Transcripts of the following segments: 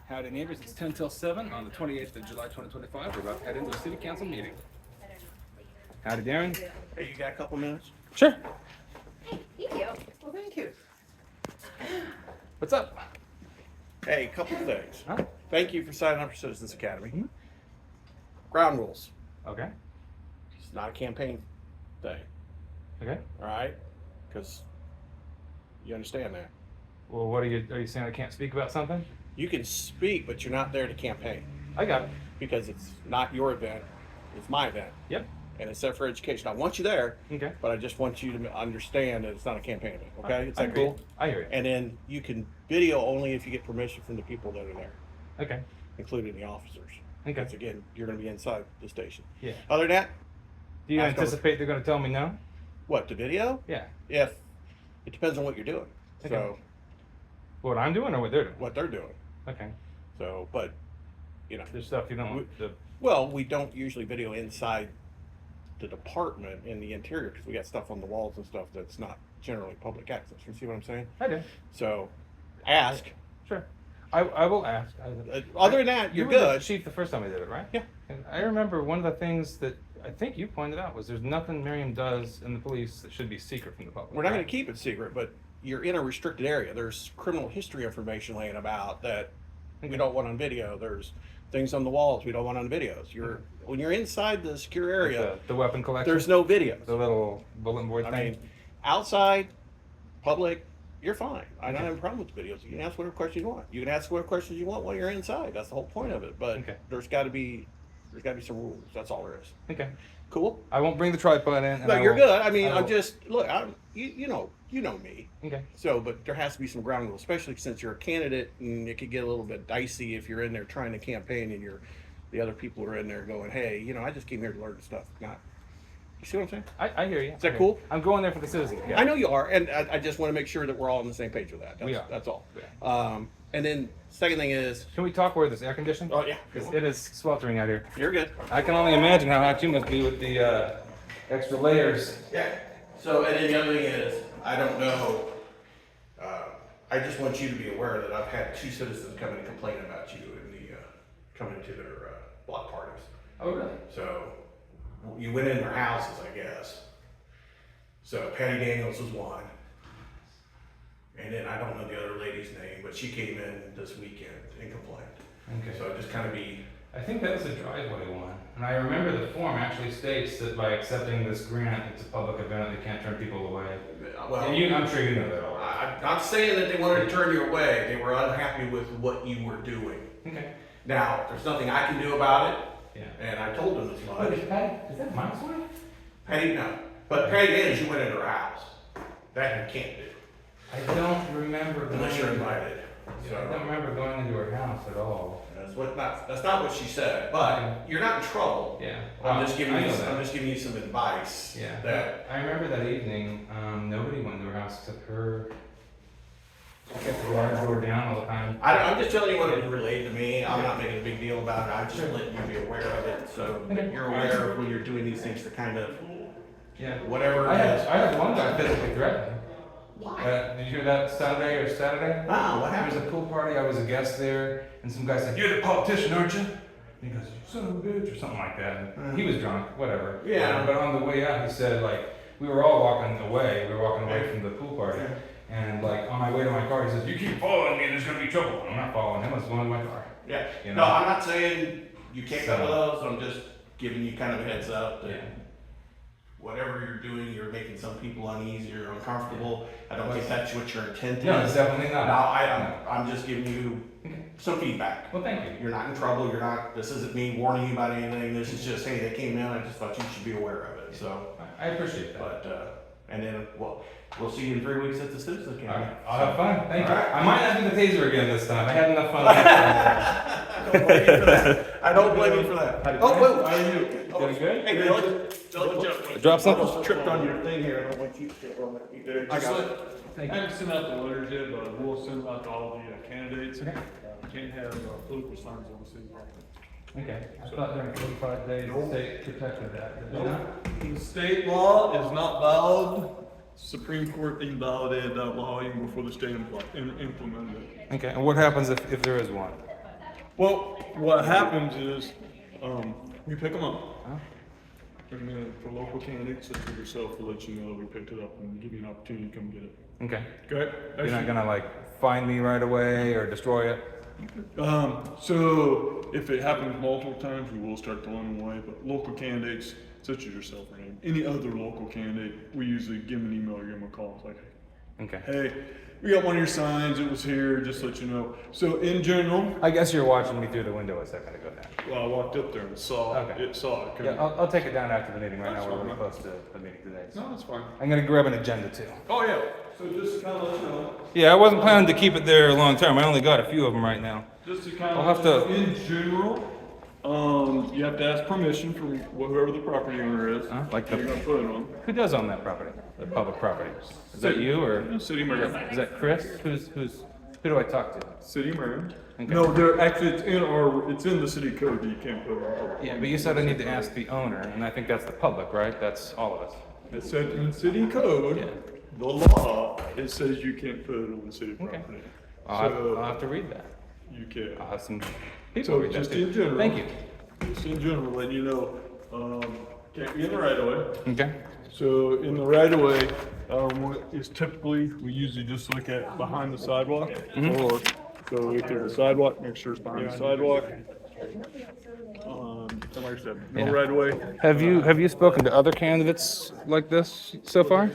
Howdy neighbors, it's 10 till 7 on the 28th of July 2025. We're about to head into a city council meeting. Howdy Darren. Hey, you got a couple minutes? Sure. Hey, thank you. Well, thank you. What's up? Hey, a couple things. Huh? Thank you for signing up for Citizens Academy. Mhm. Ground rules. Okay. It's not a campaign thing, Okay. all right? Because you understand that. Well, what are you saying I can't speak about something? You can speak, but you're not there to campaign I got it. because it's not your event. It's my event. Yep. And it's set for education. I want you there, Okay. but I just want you to understand that it's not a campaign event, okay? Is I that hear you. cool? I hear you. And then you can video only if you get permission from the people that are there, Okay. including the officers. Okay. Because again, you're going to be inside the station. Yeah. Other than that, Do you Ask anticipate they're going to tell me no? what, the video? Yeah. If it depends on what you're doing. Okay. So What I'm doing or what they're doing? what they're doing. Okay. So, but you know, There's stuff you don't want to. well, we don't usually video inside the department in the interior because we got stuff on the walls and stuff that's not generally public access. You see what I'm saying? I do. So, ask. Sure. I will ask. Other than that, You you're were the good. chief the first time I did it, right? Yeah. And I remember one of the things that I think you pointed out was there's nothing Merriam does in the police that should be secret from the public. We're not right? going to keep it secret, but you're in a restricted area. There's criminal history information laying about that we don't want on video. There's things on the walls we don't want on videos. When you're inside the secure area, The weapon collection. there's no videos. the little bulletin board I thing. mean, outside, public, you're fine. I don't have a problem with the videos. You can ask whatever questions you want. You can ask whatever questions you want while you're inside. That's the whole point of it. But Okay. there's got to be some rules. That's all there is. Okay. Cool. I won't bring the tripod in. And No, I you're will- good. I mean, I I'm will- just look. You know me. Okay. So, but there has to be some ground rules, especially since you're a candidate, and it could get a little bit dicey if you're in there trying to campaign and the other people are in there going, hey, I just came here to learn stuff. Not, you see what I'm saying? I hear you. Is that cool? I'm going there for the citizens. Yeah. I know you are, and I just want to make sure that we're all on the same page with that. We are. That's all. Yeah. And then second thing is, Can we talk where this air conditioned? oh yeah, 'Cause it is sweltering out here. you're good. I can only imagine how hot you must be with the extra layers. Yeah. So, and then the other thing is, I don't know. I just want you to be aware that I've had 2 citizens come in and complain about you in the coming to their block parties. Oh really? So you went in their houses, I guess. So Patty Daniels was one. And then I don't know the other lady's name, but she came in this weekend and complained. Okay. So just kind of be, I think that was a driveway one. And I remember the form actually states that by accepting this grant, it's a public event, they can't turn people away. well, And I'm sure you know that already. I'm not saying that they wanted to turn you away. They were unhappy with what you were doing. Okay. Now, there's nothing I can do about it, Yeah. and I told them as Oh, much. is that Mike's wife? Patty, no. But Patty Daniels, you went into her house. That you can't do, I don't remember. unless you're going- invited. Yeah, I don't remember going into her house at all. That's not what she said, but you're not in trouble. Yeah. I'm just giving I you know that. I'm just giving you some advice. Yeah. That I remember that evening, nobody went to her house except her. She kept the garage door down all the time. I'm just telling you what it relayed to me. I'm not making a big deal about it. I'm just letting you be aware of it, so that you're aware of when you're doing these things to kind of Yeah. whatever I it is. had one guy physically threaten me. Why? Did you hear that Saturday or Saturday? Ah, what There was happened? a pool party, I was a guest there, and some guy said, "You're the politician, aren't you?" And he goes, "You son of a bitch," or something like that. And he was drunk, whatever. Yeah. But on the way out, he said, like, we were all walking away. We were walking away from the pool party. And, like, on my way to my car, he says, "You keep following me, there's going to be trouble." I'm not following him, I was going to my car. Yeah. You No, know? I'm not saying you can't go to So- those. I'm just giving you kind of a heads up that Yeah. whatever you're doing, you're making some people uneasy or uncomfortable. I don't think that's what your intent is. No, it's definitely No, not. I'm just giving you some feedback. Well, thank you. You're not in trouble. This isn't me warning you about anything. This is just, hey, they came in. I just thought you should be aware of it. So, I appreciate that. but, and then we'll see you in 3 weeks at the Citizens All Academy. right, I'll have fun. Thank you. All right. I might not do the taser again this time. I had enough fun last I don't blame you for that. I don't blame you for that. How Oh, wait. How are you? Doing good? Hey, Billy. Drop something? I almost tripped on your thing here. I don't want you to get on it. I got it. Thank I you. haven't sent out the letters yet, but we'll send them out to all the candidates. Okay. Can't have political signs on the city property. Okay. I thought during 45 days the state protected that. Did they not? The state law is not valid. Supreme Court invalidated that law even before the state implemented it. Okay. And what happens if there is one? Well, what happens is, we pick them up. Huh? And then for local candidates such as yourself, we'll let you know we picked it up and give you an opportunity to come get it. Okay. Okay? You're not gonna like find me right away or destroy it? So if it happens multiple times, we will start throwing them away, but local candidates, such as yourself, or any other local candidate, we usually give them an email or give them a call. It's like, Okay. hey, we got one of your signs, it was here, just to let you know. So in general, I guess you're watching me through the window a second ago then. well, I walked up there and saw Okay. it. Yeah, I'll take it down after the meeting. Right That's now we're fine, really man. close to the meeting today. So. No, that's fine. I'm gonna grab an agenda too. Oh, yeah. So just to kind of let you know. Yeah, I wasn't planning to keep it there long term. I only got a few of them right now. Just to kind I'll of, have to- in general, you have to ask permission from whoever the property owner is. Like that you're gonna put it on. Who does own that property? The public property? Is that you or City Merriam. is that Chris? Who do I talk to? City Merriam. Okay. No, actually it's in the city code that you can't put it on. Yeah, but you said I need to ask the owner, and I think that's the public, right? That's all of us. It said in city code, Yeah. the law, it says you can't put it on city Okay. property. I'll have to read that. You can't. I'll have some people So read that just too. in general. Thank you. Just in general, letting you know, can't be in the right of way. Okay. So in the right of way, what is typically, we usually just look at behind the sidewalk. Or, so if there's a sidewalk, make sure it's behind the sidewalk. And like I said, no Yeah. right of way. Have you spoken to other candidates like this so far?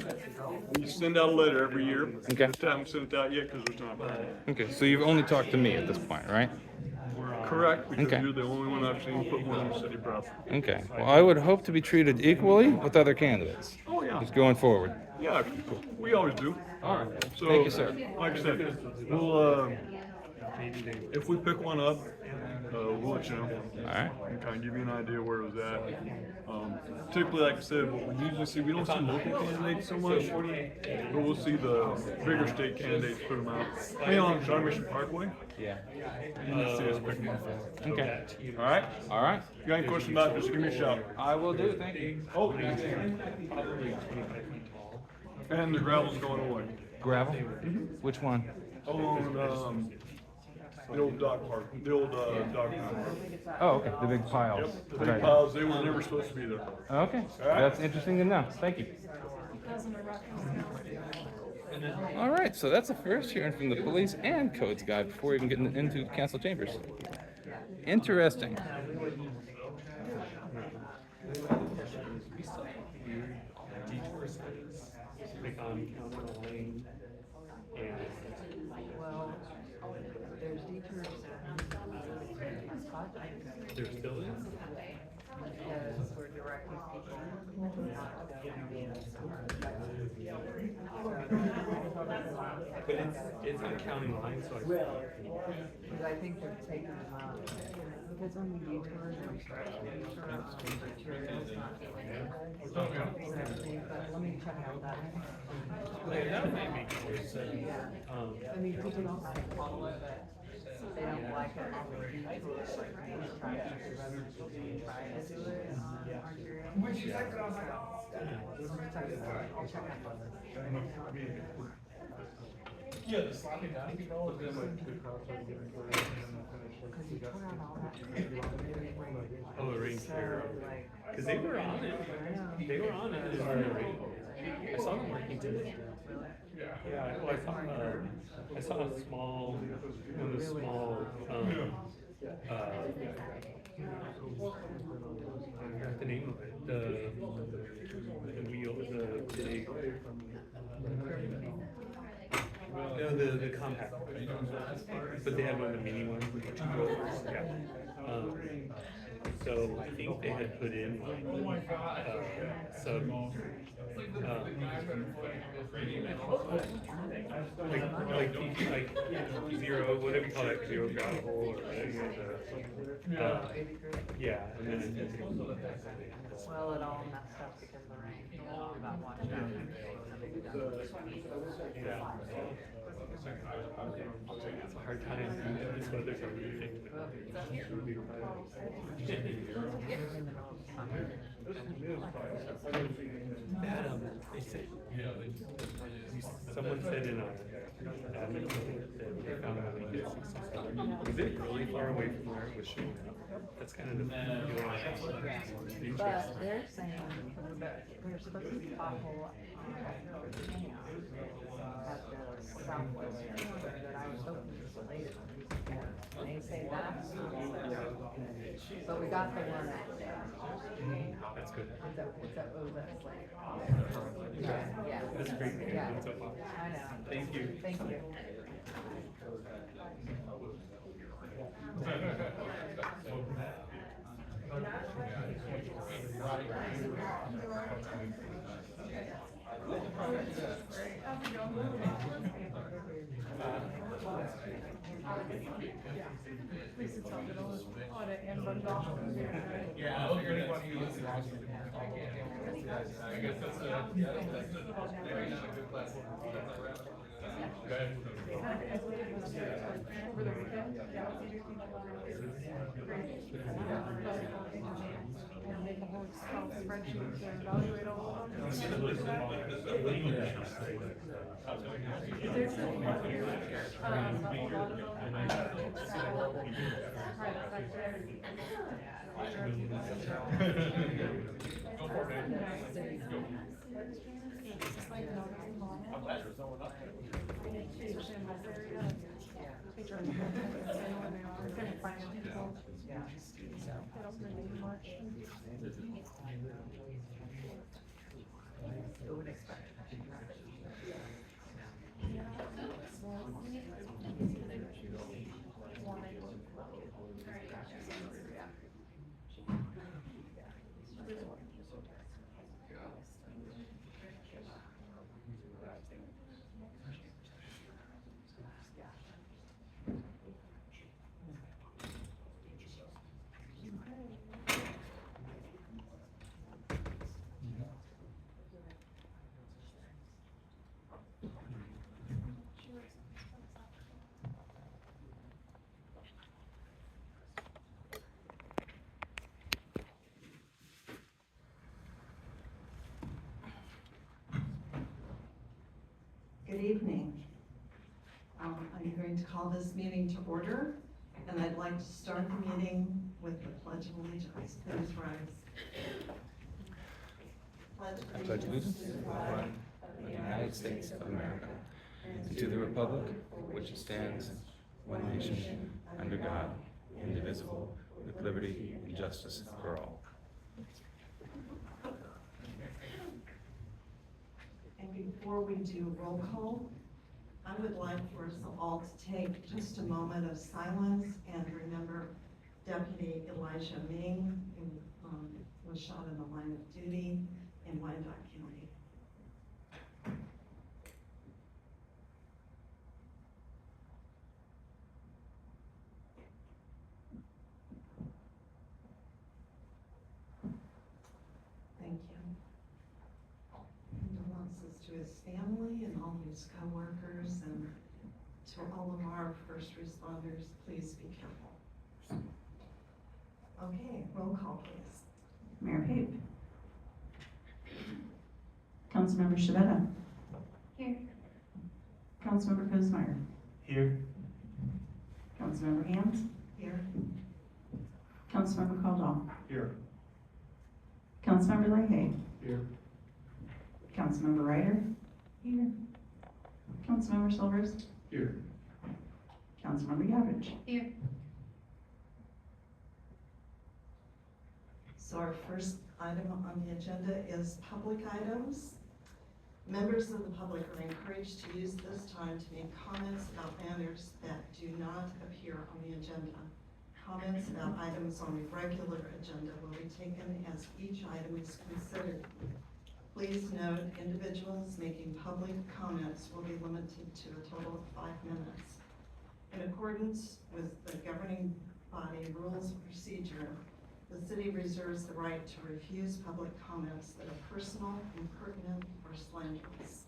We send out a letter every year. Okay. Just haven't sent it out yet because there's not. Okay, so you've only talked to me at this point, right? Correct, because Okay. you're the only one I've seen put one on the city property. Okay. Well, I would hope to be treated equally with other candidates. Oh, yeah. Just going forward. Yeah, we always do. All right. So, Thank you, sir. like I said, we'll, if we pick one up, we'll let you know. All right. And kind of give you an idea where it was at. Typically, like I said, what we usually see, we don't see local candidates so much, but we'll see the bigger state candidates put them out. Hey, on John Mission Parkway, Yeah. you can see us pick them up. Okay. All right? All right. If you got any questions about it, just give me a shout. I will do. Thank you. Oh, and the gravel's going away. Gravel? Which one? On, the old dog park, the old, dog park. Oh, okay. The big piles. The big Okay. piles, they were never supposed to be there. Okay. That's interesting to know. Thank you. All right, so that's the first hearing from the police and codes guy before even getting into council chambers. Interesting. Well, there's detours. There still is? Because we're directing people not to But it's not county line, so I. Because I think they're taking them out. Because on the detours, they're restricting detours, it's not doing everything, but let me check out that. That might make more sense. I mean, people don't like to follow it, but they don't like it on the detours, like these tractors, try to do it on arterial. Would you check it out? I'll check out the. Yeah, the slapping down. Because he tore out all that. Oh, the rain care. Cause they were on it. They were on it. During the rain. I saw them working today. Yeah, well, I saw a small, one of the small, I forgot the name of it, the wheel, the big, no, the compact, but they had one of the mini ones with the 2 rollers, yeah. So I think they had put in some like zero, whatever you call that, zero gravel or yeah, and then Well, it all messed up because the rain got washed out. it's a hard time. This weather's everything. They said, someone said in our admin meeting that they found a leak at 67. Was it really far away from where it was showing up? That's kind of the But they're saying that we're supposed to pothole at the southwestern one, but I was hoping it was later. And they say that. But we got the one at, That's good. it's at Slade. Yeah. That's great. Yeah. That's so far. I know. Thank you. Thank you. Yeah, I don't hear anyone who listens. I guess that's maybe not a good platform. Go ahead. Over the weekend, and make a whole Excel spreadsheet to evaluate all of them. There's some part here, a lot of them. Private sector. Especially in this area. They try to say where they are, kind of find people. They don't really do much. Who would expect? Good evening. I'm going to call this meeting to order, and I'd like to start the meeting with the Pledge of Allegiance. Please rise. I pledge allegiance to the flag of the United States of America and to the republic for which it stands, one nation, under God, indivisible, with liberty and justice for all. And before we do roll call, I would like for us all to take just a moment of silence and remember Deputy Elijah Ming, who was shot in the line of duty in Wyandotte County. Thank you. Condolences to his family and all his co-workers, and to all of our first responders, please be careful. Okay, roll call please. Mayor Pape. Councilmember Shabeta. Here. Councilmember Kozmeyer. Here. Councilmember Hans. Here. Councilmember Caldwell. Here. Councilmember Leahy. Here. Councilmember Ryder. Here. Councilmember Silvers. Here. Councilmember Goodrich. Here. So our first item on the agenda is public items. Members of the public are encouraged to use this time to make comments about matters that do not appear on the agenda. Comments about items on the regular agenda will be taken as each item is considered. Please note, individuals making public comments will be limited to a total of 5 minutes. In accordance with the governing body rules of procedure, the city reserves the right to refuse public comments that are personal, impertinent, or slanderous.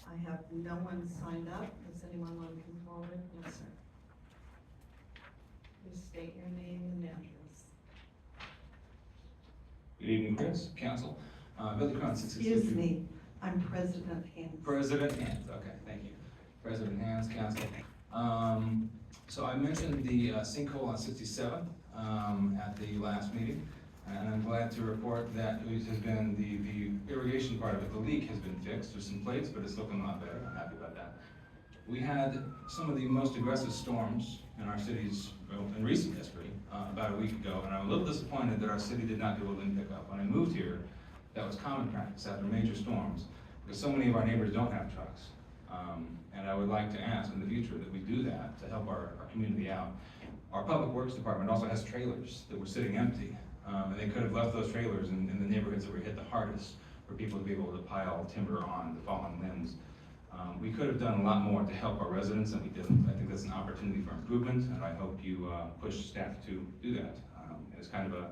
I have no one signed up. Does anyone want to come forward? Yes, sir. Please state your name and address. Good evening, Chris, council. Billy Cronin, 662. Excuse me, I'm President Hans. President Hans, okay, thank you. President Hans, council. So I mentioned the sinkhole on 67 at the last meeting, and I'm glad to report that it has been, the irrigation part of it, the leak has been fixed. There's some plates, but it's looking a lot better. I'm happy about that. We had some of the most aggressive storms in our city's, well, in recent history, about a week ago, and I'm a little disappointed that our city did not do a wind pickup. When I moved here, that was common practice after major storms, because so many of our neighbors don't have trucks. And I would like to ask in the future that we do that to help our community out. Our Public Works Department also has trailers that were sitting empty, and they could have left those trailers in the neighborhoods that were hit the hardest for people to be able to pile timber on the fallen limbs. We could have done a lot more to help our residents, and we didn't. I think that's an opportunity for improvement, and I hope you push staff to do that. It's kind of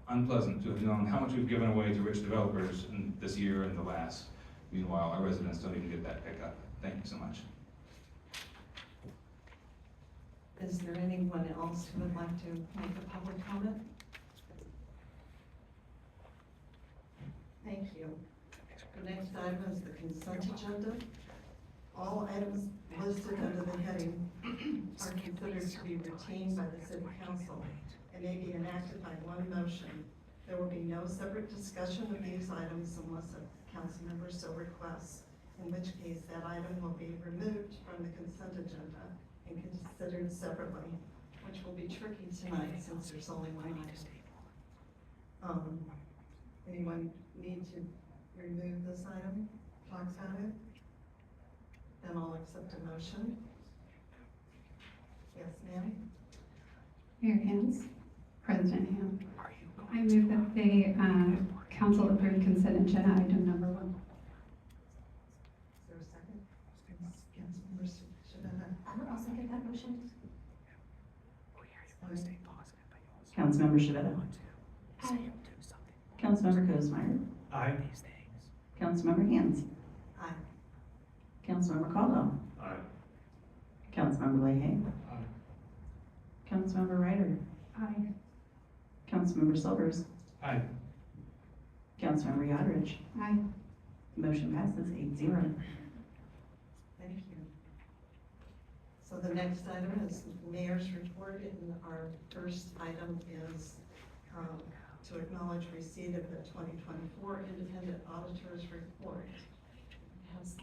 unpleasant to have known how much we've given away to rich developers in this year and the last. Meanwhile, our residents don't even get that pickup. Thank you so much. Is there anyone else who would like to make a public comment? Thank you. The next item is the consent agenda. All items listed under the heading are considered to be routine by the city council and may be enacted by one motion. There will be no separate discussion of these items unless a council member so requests, in which case that item will be removed from the consent agenda and considered separately, which will be tricky tonight since there's only one item. Anyone need to remove this item, talk about it? Then I'll accept a motion. Yes, ma'am? Mayor Hans, President Ham. I move that the council approve consent agenda item number 1. Is there a second? Councilmember Shabana. I would also give that motion. Councilmember Shabeta. Aye. Councilmember Cosmeyer. Aye. Councilmember Hans. Aye. Councilmember Caldwell. Aye. Councilmember Leahy. Aye. Councilmember Ryder. Aye. Councilmember Silvers. Aye. Councilmember Yodridge. Aye. Motion passes 8-0. Thank you. So the next item is the mayor's report, and our first item is to acknowledge receipt of the 2024 Independent Auditor's Report. Has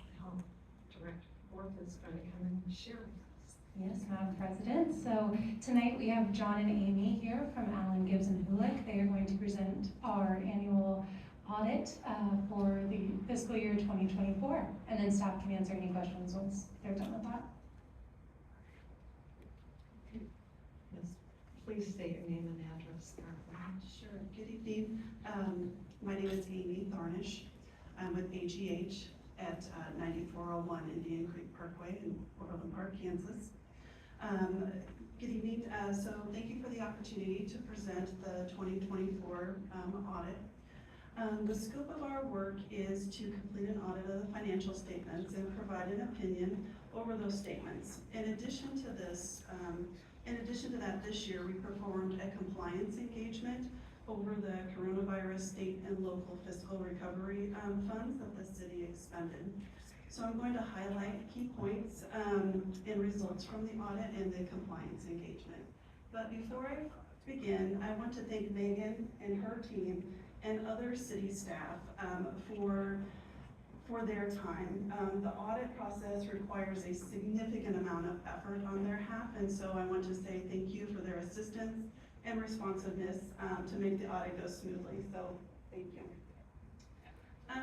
Director Borth is going to come and share with us. Yes, Madam President. So tonight we have John and Amy here from Allen Gibbs and Hulick. They are going to present our annual audit for the fiscal year 2024, and then staff can answer any questions once they're done with that. Yes, please state your name and address. Sure. Good evening. My name is Amy Thornish. I'm with AGH at 9401 Indian Creek Parkway in Overland Park, Kansas. Good evening. So thank you for the opportunity to present the 2024 audit. The scope of our work is to complete an audit of the financial statements and provide an opinion over those statements. In addition to that, this year we performed a compliance engagement over the coronavirus state and local fiscal recovery funds that the city expended. So I'm going to highlight key points and results from the audit and the compliance engagement. But before I begin, I want to thank Megan and her team and other city staff for their time. The audit process requires a significant amount of effort on their behalf, and so I want to say thank you for their assistance and responsiveness to make the audit go smoothly, so thank you.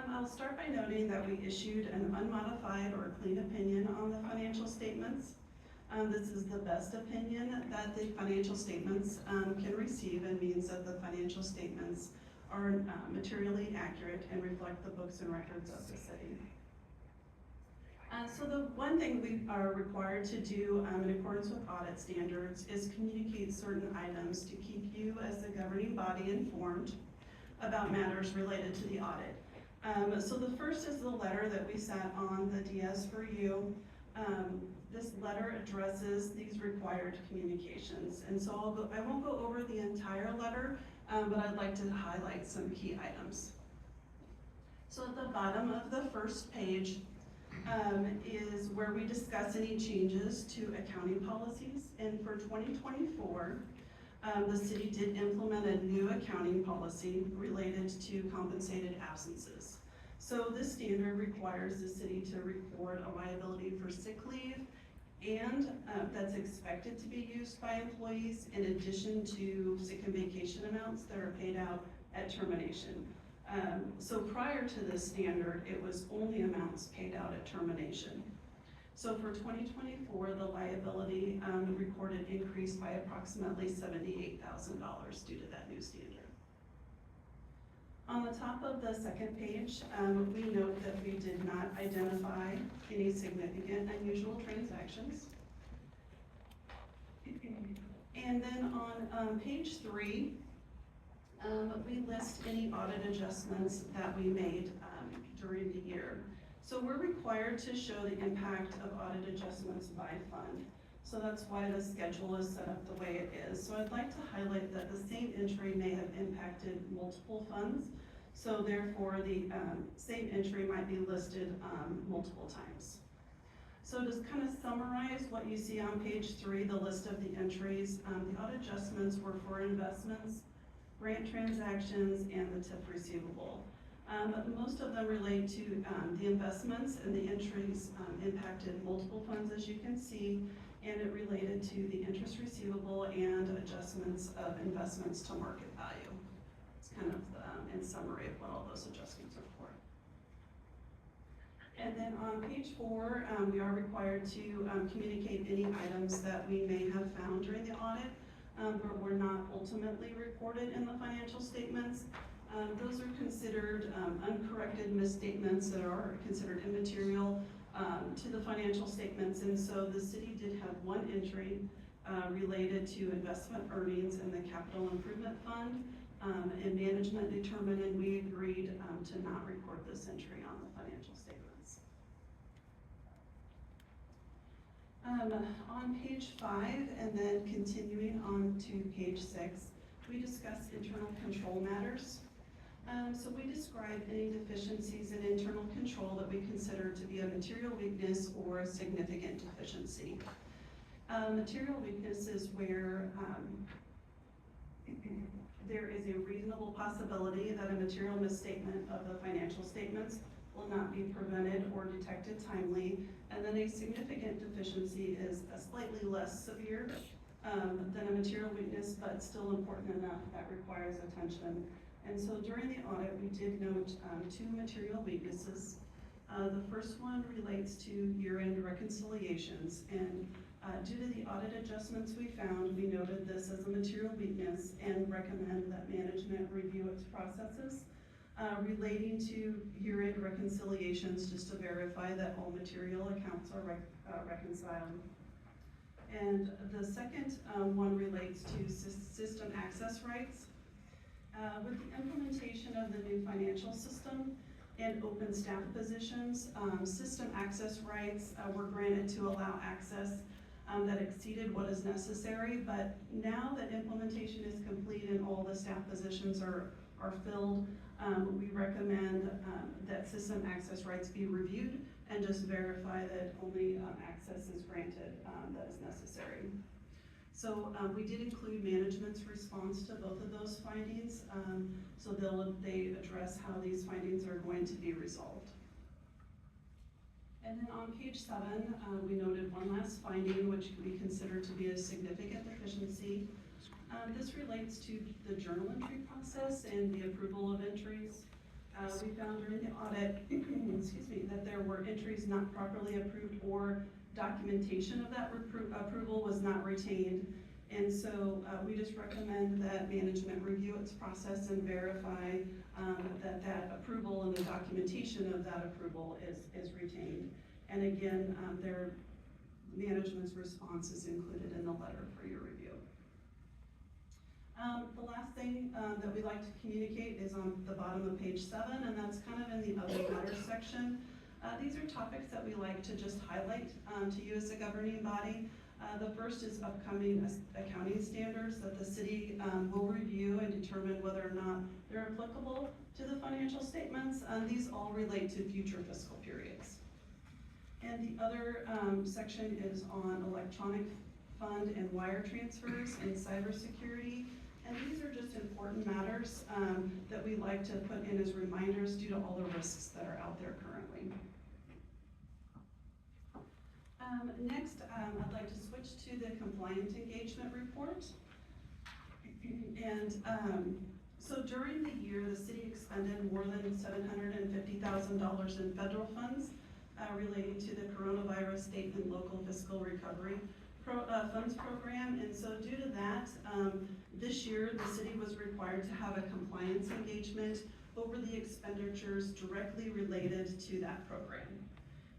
I'll start by noting that we issued an unmodified or clean opinion on the financial statements. This is the best opinion that the financial statements can receive, and means that the financial statements are materially accurate and reflect the books and records of the city. So the one thing we are required to do in accordance with audit standards is communicate certain items to keep you as the governing body informed about matters related to the audit. So the first is the letter that we sent on the DS for you. This letter addresses these required communications. And so I won't go over the entire letter, but I'd like to highlight some key items. So at the bottom of the first page, is where we discuss any changes to accounting policies. And for 2024, the city did implement a new accounting policy related to compensated absences. So this standard requires the city to record a liability for sick leave and that's expected to be used by employees in addition to sick and vacation amounts that are paid out at termination. So prior to this standard, it was only amounts paid out at termination. So for 2024, the liability recorded increased by approximately $78,000 due to that new standard. On the top of the second page, we note that we did not identify any significant unusual transactions. And then on page 3, we list any audit adjustments that we made during the year. So we're required to show the impact of audit adjustments by fund. So that's why the schedule is set up the way it is. So I'd like to highlight that the same entry may have impacted multiple funds. So therefore, the same entry might be listed multiple times. So to kind of summarize what you see on page 3, the list of the entries, the audit adjustments were for investments, grant transactions, and the TIP receivable. Most of them relate to the investments, and the entries impacted multiple funds, as you can see, and it related to the interest receivable and adjustments of investments to market value. It's kind of in summary of what all those adjustments are for. And then on page 4, we are required to communicate any items that we may have found during the audit, but were not ultimately reported in the financial statements. Those are considered uncorrected misstatements that are considered immaterial to the financial statements. And so the city did have one entry related to investment earnings in the capital improvement fund, and management determined and we agreed to not record this entry on the financial statements. On page 5 and then continuing on to page 6, we discuss internal control matters. So we describe any deficiencies in internal control that we consider to be a material weakness or a significant deficiency. Material weakness is where there is a reasonable possibility that a material misstatement of the financial statements will not be prevented or detected timely, and then a significant deficiency is a slightly less severe than a material weakness, but still important enough that requires attention. And so during the audit, we did note 2 material weaknesses. The first one relates to year-end reconciliations, and due to the audit adjustments we found, we noted this as a material weakness and recommend that management review its processes relating to year-end reconciliations just to verify that all material accounts are reconciled. And the second one relates to system access rights. With the implementation of the new financial system and open staff positions, system access rights were granted to allow access that exceeded what is necessary, but now that implementation is complete and all the staff positions are filled, we recommend that system access rights be reviewed and just verify that only access is granted that is necessary. So we did include management's response to both of those findings, so they address how these findings are going to be resolved. And then on page 7, we noted one last finding, which we consider to be a significant deficiency. This relates to the journal entry process and the approval of entries. We found during the audit, excuse me, that there were entries not properly approved or documentation of that approval was not retained. And so we just recommend that management review its process and verify that approval and the documentation of that approval is retained. And again, their management's response is included in the letter for your review. The last thing that we like to communicate is on the bottom of page 7, and that's kind of in the other matters section. These are topics that we like to just highlight to you as a governing body. The first is upcoming accounting standards that the city will review and determine whether or not they're applicable to the financial statements. These all relate to future fiscal periods. And the other section is on electronic fund and wire transfers and cybersecurity. And these are just important matters that we like to put in as reminders due to all the risks that are out there currently. Next, I'd like to switch to the compliance engagement report. And so during the year, the city expended more than $750,000 in federal funds relating to the coronavirus state and local fiscal recovery funds program. And so due to that, this year the city was required to have a compliance engagement over the expenditures directly related to that program.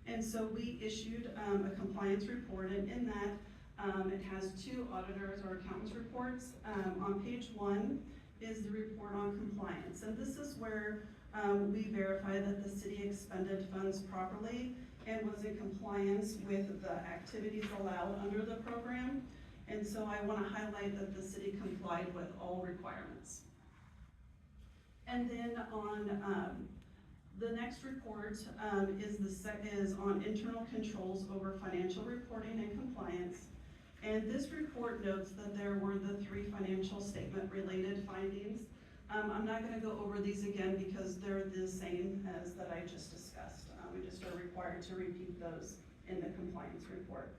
And so we issued a compliance report, and in that it has two auditors or accountants reports. On page 1 is the report on compliance, and this is where we verify that the city expended funds properly and was in compliance with the activities allowed under the program. And so I want to highlight that the city complied with all requirements. And then on the next report is on internal controls over financial reporting and compliance. And this report notes that there were the 3 financial statement related findings. I'm not going to go over these again because they're the same as that I just discussed. We just are required to repeat those in the compliance report.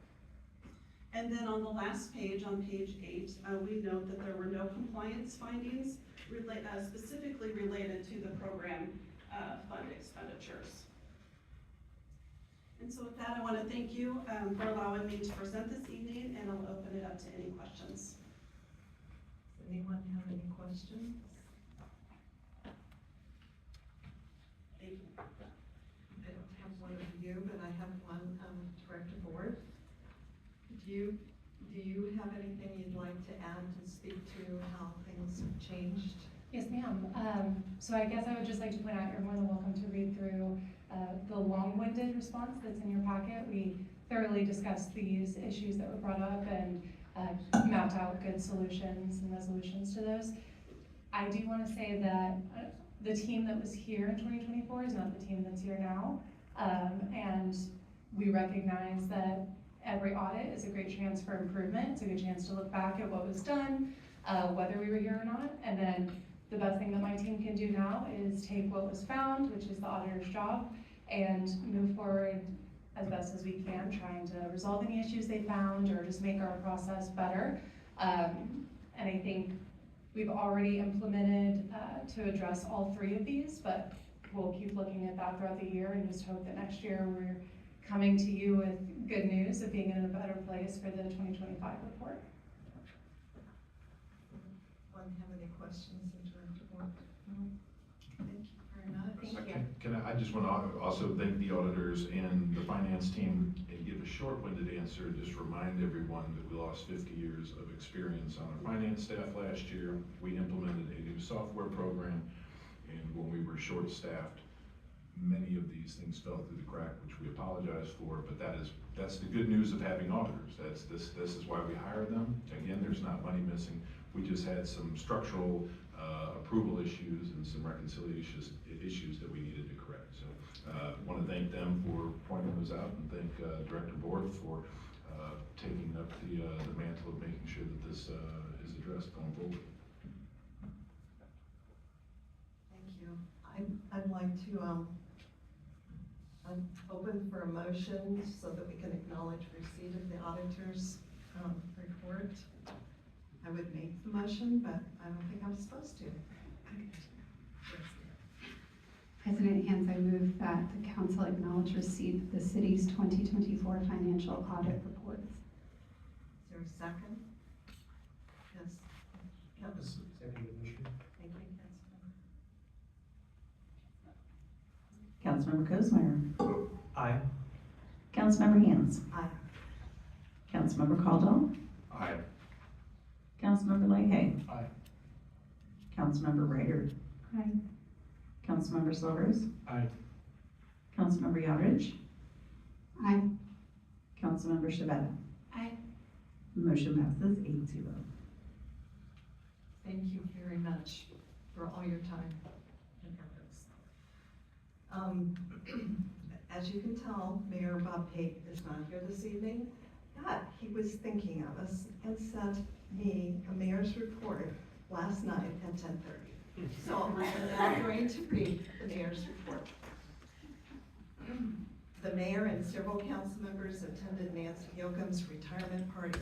And then on the last page, on page 8, we note that there were no compliance findings specifically related to the program fund expenditures. And so with that, I want to thank you for allowing me to present this evening, and I'll open it up to any questions. Does anyone have any questions? Thank you. I don't have one of you, but I have one, Director Board. Do you have anything you'd like to add to speak to how things have changed? Yes, ma'am. So I guess I would just like to point out you're more than welcome to read through the long-winded response that's in your packet. We thoroughly discussed these issues that were brought up and mapped out good solutions and resolutions to those. I do want to say that the team that was here in 2024 is not the team that's here now. And we recognize that every audit is a great chance for improvement. It's a good chance to look back at what was done, whether we were here or not. And then the best thing that my team can do now is take what was found, which is the auditor's job, and move forward as best as we can, trying to resolve any issues they found or just make our process better. And I think we've already implemented to address all 3 of these, but we'll keep looking at that throughout the year and just hope that next year we're coming to you with good news of being in a better place for the 2025 report. Anyone have any questions in Director Board? No? Thank you very much. Thank you. I just want to also thank the auditors and the finance team and give a short-winded answer. Just remind everyone that we lost 50 years of experience on our finance staff last year. We implemented a new software program, and when we were short-staffed, many of these things fell through the crack, which we apologize for, but that's the good news of having auditors. This is why we hire them. Again, there's not money missing. We just had some structural approval issues and some reconciliation issues that we needed to correct. So want to thank them for pointing those out, and thank Director Borth for taking up the mantle of making sure that this is addressed going forward. Thank you. I'd like to open for a motion so that we can acknowledge receipt of the auditor's report. I would make the motion, but I don't think I'm supposed to. President Hans, I move that the council acknowledge receipt of the city's 2024 financial audit reports. Is there a second? Yes. Thank you, Councilmember Cosmeyer. Aye. Councilmember Hans. Aye. Councilmember Caldwell. Aye. Councilmember Leahy. Aye. Councilmember Ryder. Aye. Councilmember Silvers. Aye. Councilmember Yodridge. Aye. Councilmember Shabeta. Aye. Motion passes 8-0. Thank you very much for all your time and efforts. As you can tell, Mayor Bob Pate is not here this evening, but he was thinking of us and sent me a mayor's report last night at 10:30. So I am now going to read the mayor's report. The mayor and several council members attended Nancy Yoakum's retirement party.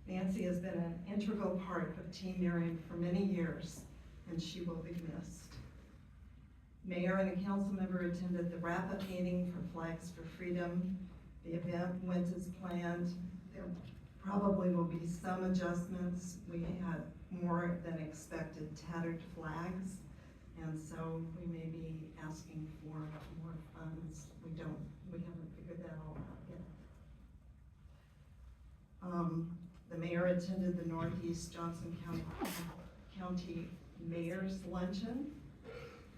Nancy has been an integral part of Team Merriam for many years, and she will be missed. Mayor and a council member attended the wrap-up meeting for Flags for Freedom. The event went as planned. There probably will be some adjustments. We had more than expected tattered flags, and so we may be asking for more funds. We haven't figured that all out yet. The mayor attended the Northeast Johnson County Mayor's Luncheon,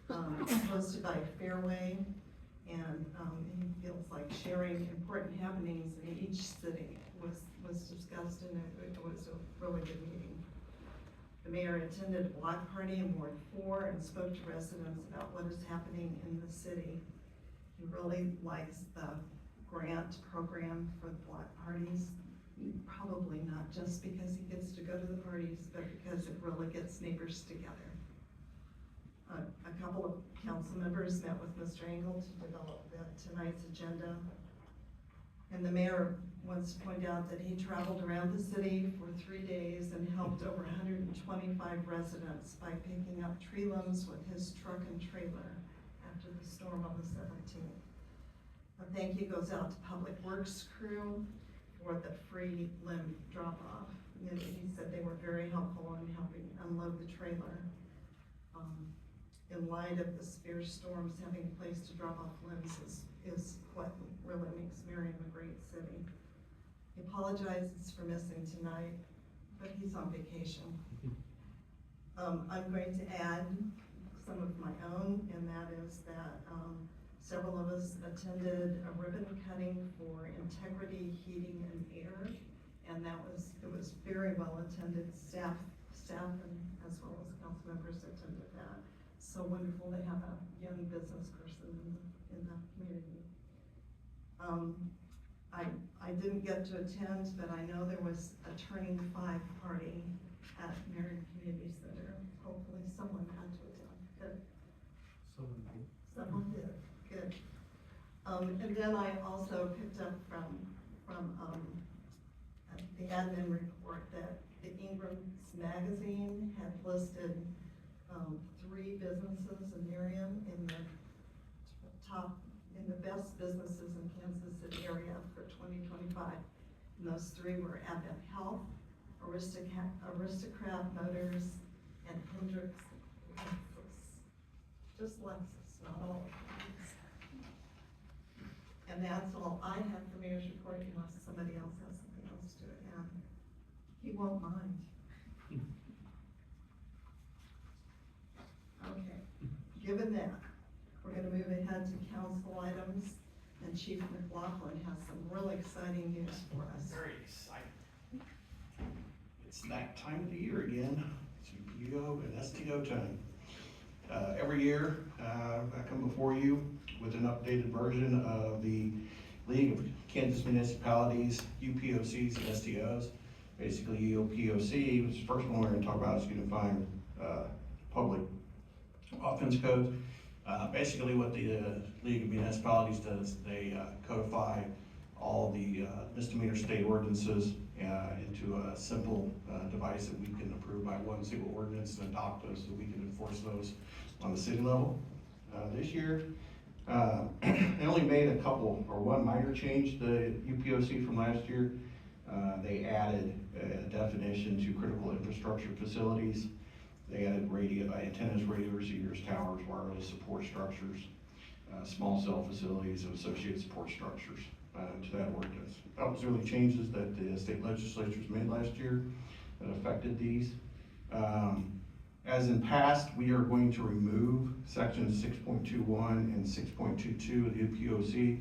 hosted by Fairway, and he feels like sharing important happenings in each city was discussed, and it was a really good meeting. The mayor attended a block party in Ward 4 and spoke to residents about what is happening in the city. He really likes the grant program for the block parties. Probably not just because he gets to go to the parties, but because it really gets neighbors together. A couple of council members met with Mr. Engel to develop tonight's agenda. And the mayor wants to point out that he traveled around the city for 3 days and helped over 125 residents by picking up tree limbs with his truck and trailer after the storm on the 17th. A thank you goes out to Public Works crew for the free limb drop-off. He said they were very helpful in helping unload the trailer. In light of the severe storms, having a place to drop off limbs is what really makes Merriam a great city. He apologizes for missing tonight, but he's on vacation. I'm going to add some of my own, and that is that several of us attended a ribbon cutting for Integrity Heating and Air, and it was very well attended. Staff and as well as council members attended that. So wonderful to have a young business person in the community. I didn't get to attend, but I know there was a Turning 5 party at Merriam Community Center. Hopefully someone had to attend. Good. Someone did. Good. And then I also picked up from the admin report that the Ingram's magazine had listed 3 businesses in Merriam in the best businesses in Kansas City area for 2025. And those 3 were Advent Health, Aristocrat Motors, and Hendrix Lexus. Just Lexus, not all of them. And that's all I have for Mayor's report, unless somebody else has something else to add. He won't mind. Okay, given that, we're gonna move ahead to council items, and Chief McLaughlin has some really exciting news for us. Very exciting. It's that time of the year again. It's UPO and STO time. Every year, I come before you with an updated version of the League of Kansas Municipalities, UPOCs and STOs. Basically, UPOC, which the first one we're gonna talk about is Unified Public Offense Code. Basically what the League of Municipalities does, they codify all the misdemeanor state ordinances into a simple device that we can approve by one single ordinance and adopt those so we can enforce those on the city level. This year, they only made a couple, or one minor change to the UPOC from last year. They added a definition to critical infrastructure facilities. They added antennas, radio receivers, towers, wireless support structures, small cell facilities, and associated support structures to that ordinance. That was really changes that the state legislatures made last year that affected these. As in past, we are going to remove sections 6.21 and 6.22 of the UPOC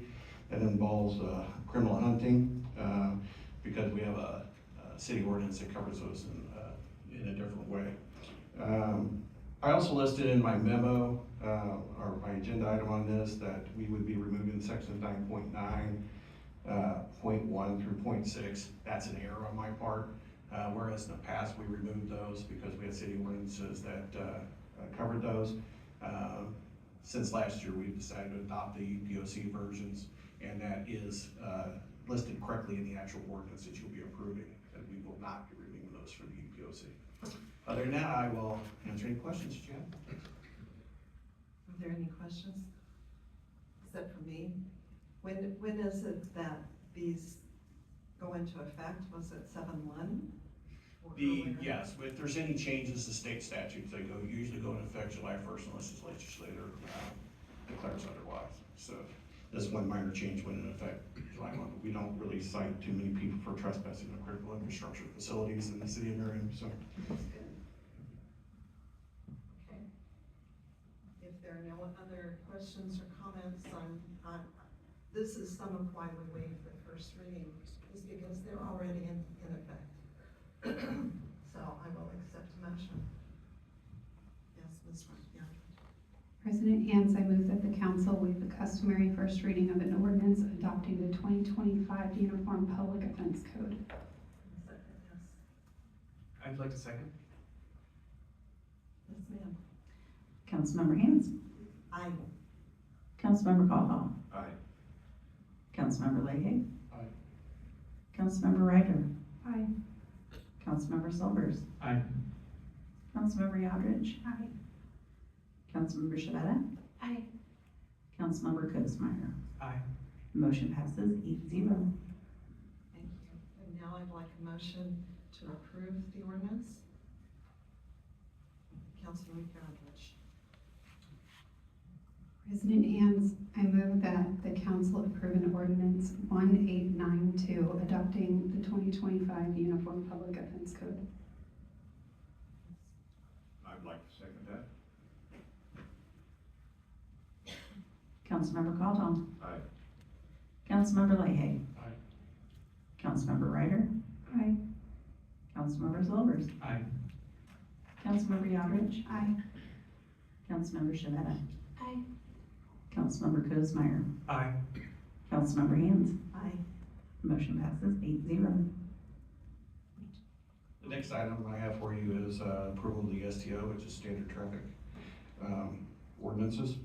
that involves criminal hunting because we have a city ordinance that covers those in a different way. I also listed in my memo, or my agenda item on this, that we would be removing sections 9.9, point 1 through point 6. That's an error on my part. Whereas in the past, we removed those because we had city ordinances that covered those. Since last year, we've decided to adopt the UPOC versions, and that is listed correctly in the actual ordinance that you'll be approving, and we will not be removing those for the UPOC. Other than that, I will answer any questions that you have. Are there any questions? Except for me? When is it that these go into effect? Was it 7/1? Yes, if there's any changes to state statutes, they usually go into effect July 1st unless the legislature declares otherwise. So this one minor change went into effect July 1, but we don't really cite too many people for trespassing on critical infrastructure facilities in the city of Merriam, so. Okay. If there are no other questions or comments this is some of why we waived the first reading, is because they're already in effect. So I will accept a motion. Yes, Ms. Ryan. President Hans, I move that the council waive the customary first reading of an ordinance adopting the 2025 Uniform Public Offense Code. Second, yes. I'd like to second. Yes, ma'am. Councilmember Hans. Aye. Councilmember Caldwell. Aye. Councilmember Leahy. Aye. Councilmember Ryder. Aye. Councilmember Silvers. Aye. Councilmember Yodridge. Aye. Councilmember Shavetta. Aye. Councilmember Cosmeyer. Aye. Motion passes 8-0. Thank you. And now I'd like a motion to approve the ordinance. Councilman Yodridge. President Hans, I move that the council approve an ordinance 1892 adopting the 2025 Uniform Public Offense Code. I'd like to second that. Councilmember Caldwell. Aye. Councilmember Leahy. Aye. Councilmember Ryder. Aye. Councilmember Silvers. Aye. Councilmember Yodridge. Aye. Councilmember Shavetta. Aye. Councilmember Cosmeyer. Aye. Councilmember Hans. Aye. Motion passes 8-0. The next item I have for you is approval of the STO, which is standard traffic ordinances.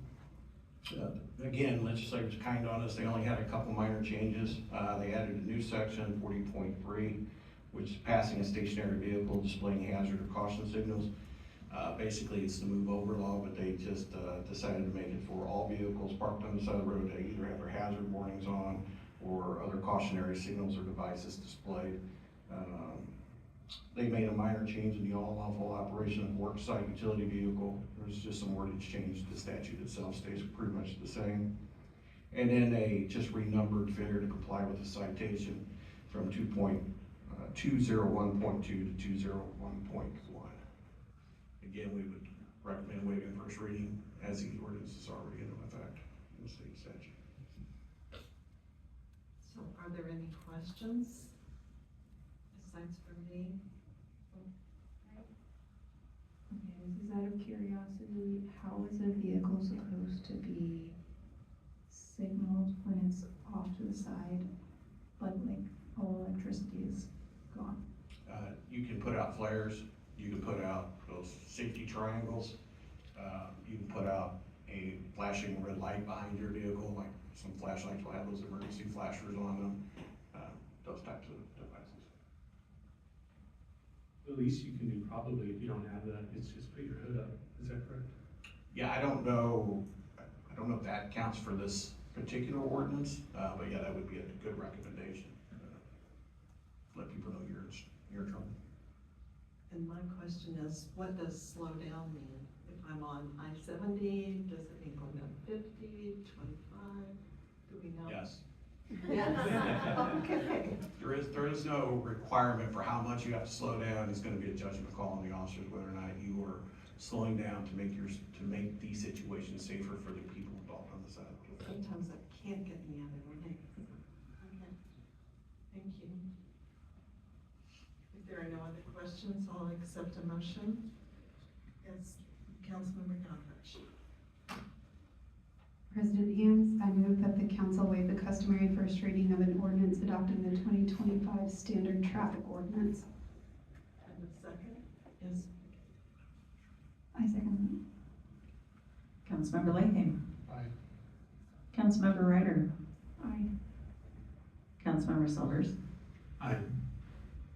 Again, legislators kind on us, they only had a couple minor changes. They added a new section, 40.3, which is passing a stationary vehicle displaying hazard or caution signals. Basically, it's the move over law, but they just decided to make it for all vehicles parked on the side of the road. They either have their hazard warnings on or other cautionary signals or devices displayed. They made a minor change in the all lawful operation of work site utility vehicle. There's just some wordage change. The statute itself stays pretty much the same. And then they just renumbered failure to comply with the citation from 201.2 to 201.1. Again, we would recommend waiving first reading as the ordinance is already in effect in the state statute. So are there any questions besides for me? Okay, this is out of curiosity, how is a vehicle supposed to be signaled when it's off to the side, but like all electricity is gone? You can put out flares, you can put out those safety triangles, you can put out a flashing red light behind your vehicle, like some flashlights will have those emergency flashers on them, those types of devices. The least you can do probably if you don't have that is just put your hood up. Is that correct? Yeah, I don't know if that counts for this particular ordinance, but yeah, that would be a good recommendation. Let people know you're in trouble. And my question is, what does slow down mean? If I'm on I-70, does it mean going down 50, 25? Do we know? Yes. Yes. Okay. There is no requirement for how much you have to slow down. It's going to be a judgment call on the officers whether or not you are slowing down to make the situation safer for the people involved on the side. Sometimes I can't get in the other way. Okay. Thank you. If there are no other questions, I'll accept a motion. Yes, Councilmember Godrich. President Hams, I move that the council waive the customary first reading of an ordinance adopting the 2025 standard traffic ordinance. And the second is I second that. Councilmember Leahy. Aye. Councilmember Ryder. Aye. Councilmember Silvers. Aye.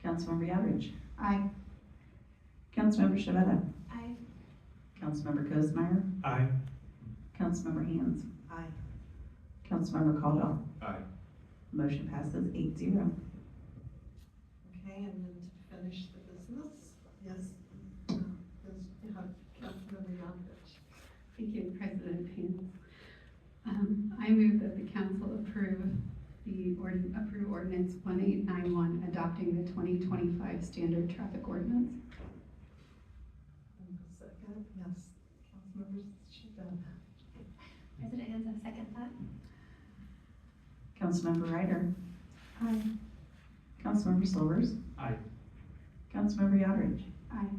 Councilmember Yadrich. Aye. Councilmember Shavetta. Aye. Councilmember Cosmeyer. Aye. Councilmember Hands. aye. Councilmember Caldwell. Aye. Motion passes 8-0. Okay, and then to finish the business, yes, you have Councilmember Godrich. Thank you, President Hams. I move that the council approve ordinance 1891 adopting the 2025 standard traffic ordinance. And the second, yes, Councilmember Shavetta. President Hens, I second that. Councilmember Ryder. Aye. Councilmember Silvers. Aye. Councilmember Yadrich. Aye.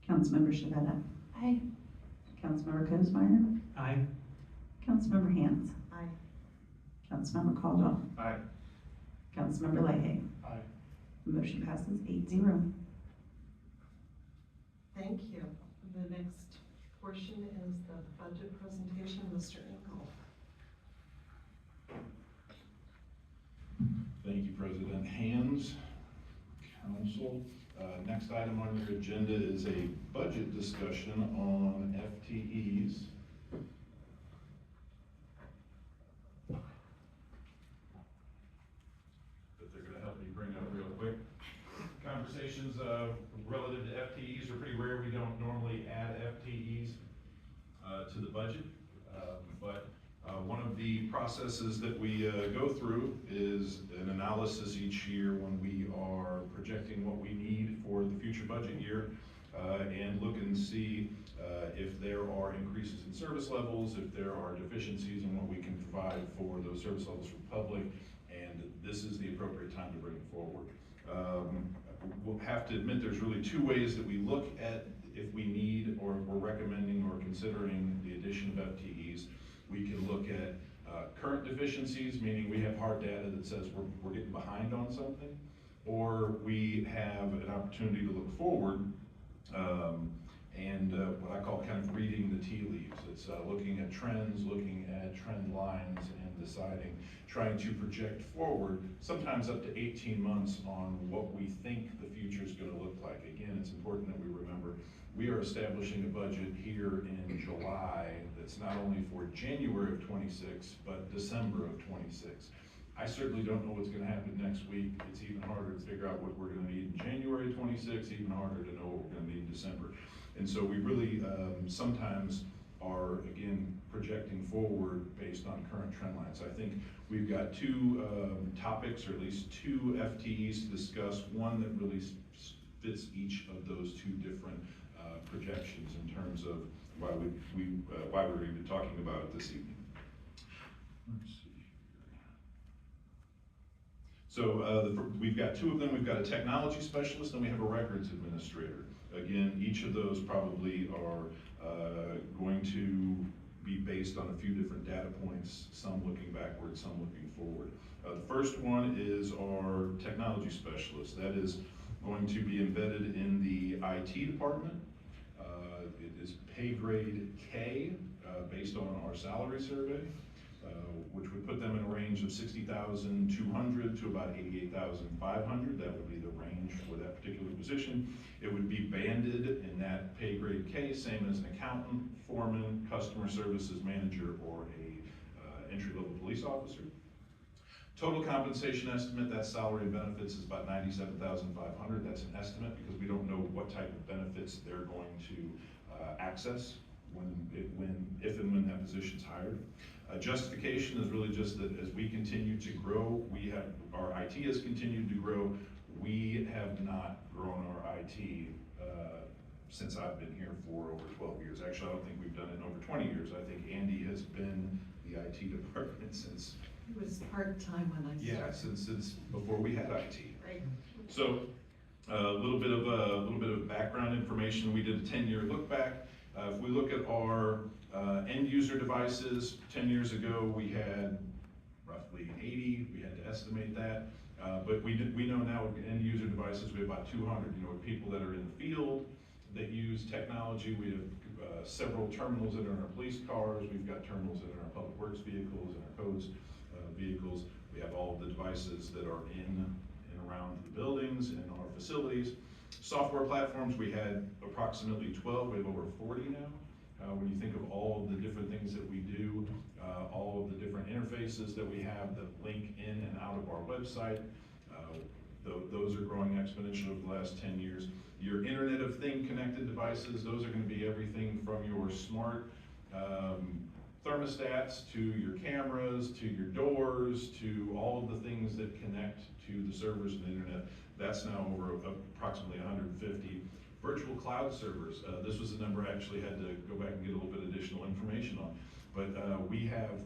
Councilmember Shavetta. Aye. Councilmember Cosmeyer. Aye. Councilmember Hands. Aye. Councilmember Caldwell. Aye. Councilmember Leahy. Aye. Motion passes 8-0. Thank you. The next portion is the budget presentation, Mr. Engel. Thank you, President Hands, Council. Next item on your agenda is a budget discussion on FTEs. That they're gonna help me bring up real quick. Conversations relative to FTEs are pretty rare. We don't normally add FTEs to the budget, but one of the processes that we go through is an analysis each year when we are projecting what we need for the future budget year, and look and see if there are increases in service levels, if there are deficiencies in what we can provide for those service levels for the public, and this is the appropriate time to bring it forward. We'll have to admit there's really two ways that we look at if we need or if we're recommending or considering the addition of FTEs. We can look at current deficiencies, meaning we have hard data that says we're getting behind on something, or we have an opportunity to look forward and what I call kind of reading the tea leaves. It's looking at trends, looking at trend lines, and deciding, trying to project forward, sometimes up to 18 months on what we think the future is going to look like. Again, it's important that we remember we are establishing a budget here in July that's not only for January of 26, but December of 26. I certainly don't know what's going to happen next week. It's even harder to figure out what we're going to need in January of 26, even harder to know what we're going to need in December. And so we really sometimes are, again, projecting forward based on current trend lines. I think we've got two topics, or at least two FTEs to discuss, one that really fits each of those two different projections in terms of why we're even talking about it this evening. Let's see here. So we've got two of them. We've got a technology specialist and we have a records administrator. Again, each of those probably are going to be based on a few different data points, some looking backwards, some looking forward. The first one is our technology specialist. That is going to be embedded in the IT department. It is pay grade K based on our salary survey, which would put them in a range of 60,200 to about 88,500. That would be the range for that particular position. It would be banded in that pay grade K, same as an accountant, foreman, customer services manager, or a entry-level police officer. Total compensation estimate, that salary and benefits, is about 97,500. That's an estimate because we don't know what type of benefits they're going to access if and when that position's hired. Justification is really just that as we continue to grow, our IT has continued to grow. We have not grown our IT since I've been here for over 12 years. Actually, I don't think we've done it in over 20 years. I think Andy has been the IT department since. It was part-time when I started. Yeah, since before we had IT. Right. So a little bit of background information. We did a 10-year look back, If we look at our end user devices, 10 years ago we had roughly 80, we had to estimate that. But we know now with end user devices, we have about 200, with people that are in the field that use technology. We have several terminals that are in our police cars. We've got terminals that are in our public works vehicles and our codes vehicles. We have all of the devices that are in and around the buildings and our facilities. Software platforms, we had approximately 12, we have over 40 now. When you think of all of the different things that we do, all of the different interfaces that we have that link in and out of our website, those are growing exponentially over the last 10 years. Your Internet of Things connected devices, those are going to be everything from your smart thermostats to your cameras, to your doors, to all of the things that connect to the servers and the internet. That's now over approximately 150. Virtual cloud servers, this was a number I actually had to go back and get a little bit additional information on, but we have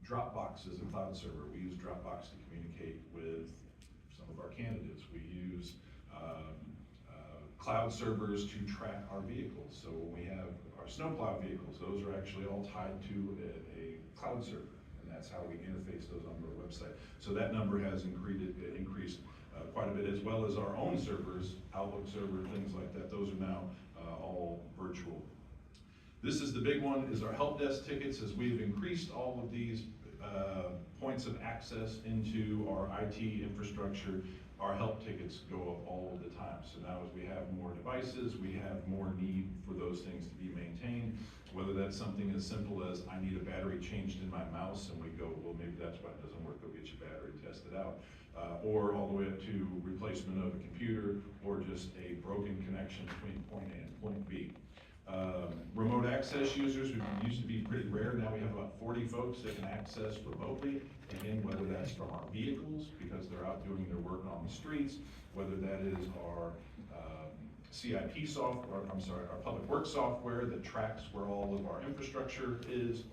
Dropbox as a cloud server. We use Dropbox to communicate with some of our candidates. We use cloud servers to track our vehicles. So when we have our snowplow vehicles, those are actually all tied to a cloud server, and that's how we interface those on our website. So that number has increased quite a bit, as well as our own servers, Outlook server, things like that. Those are now all virtual. This is the big one, is our help desk tickets. As we've increased all of these points of access into our IT infrastructure, our help tickets go up all of the time. So now as we have more devices, we have more need for those things to be maintained, whether that's something as simple as I need a battery changed in my mouse, and we go, well, maybe that's why it doesn't work, go get your battery, test it out. Or all the way up to replacement of a computer, or just a broken connection between point A and point B. Remote access users, who used to be pretty rare, now we have about 40 folks that can access remotely. Again, whether that's from our vehicles, because they're out doing their work on the streets, whether that is our CIP software, our public works software that tracks where all of our infrastructure is.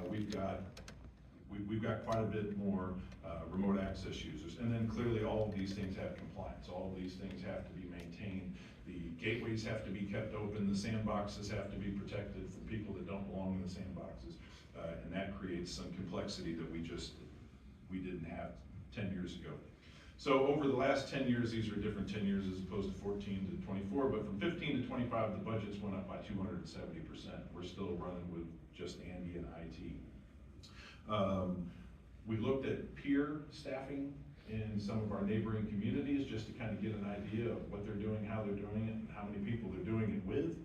We've got quite a bit more remote access users. And then clearly all of these things have compliance. All of these things have to be maintained. The gateways have to be kept open. The sandboxes have to be protected from people that don't belong in the sandboxes. And that creates some complexity that we didn't have 10 years ago. So over the last 10 years, these are different 10 years as opposed to 14 to 24, but from 15 to 25, the budgets went up by 270%. We're still running with just Andy and IT. We looked at peer staffing in some of our neighboring communities just to kind of get an idea of what they're doing, how they're doing it, and how many people they're doing it with.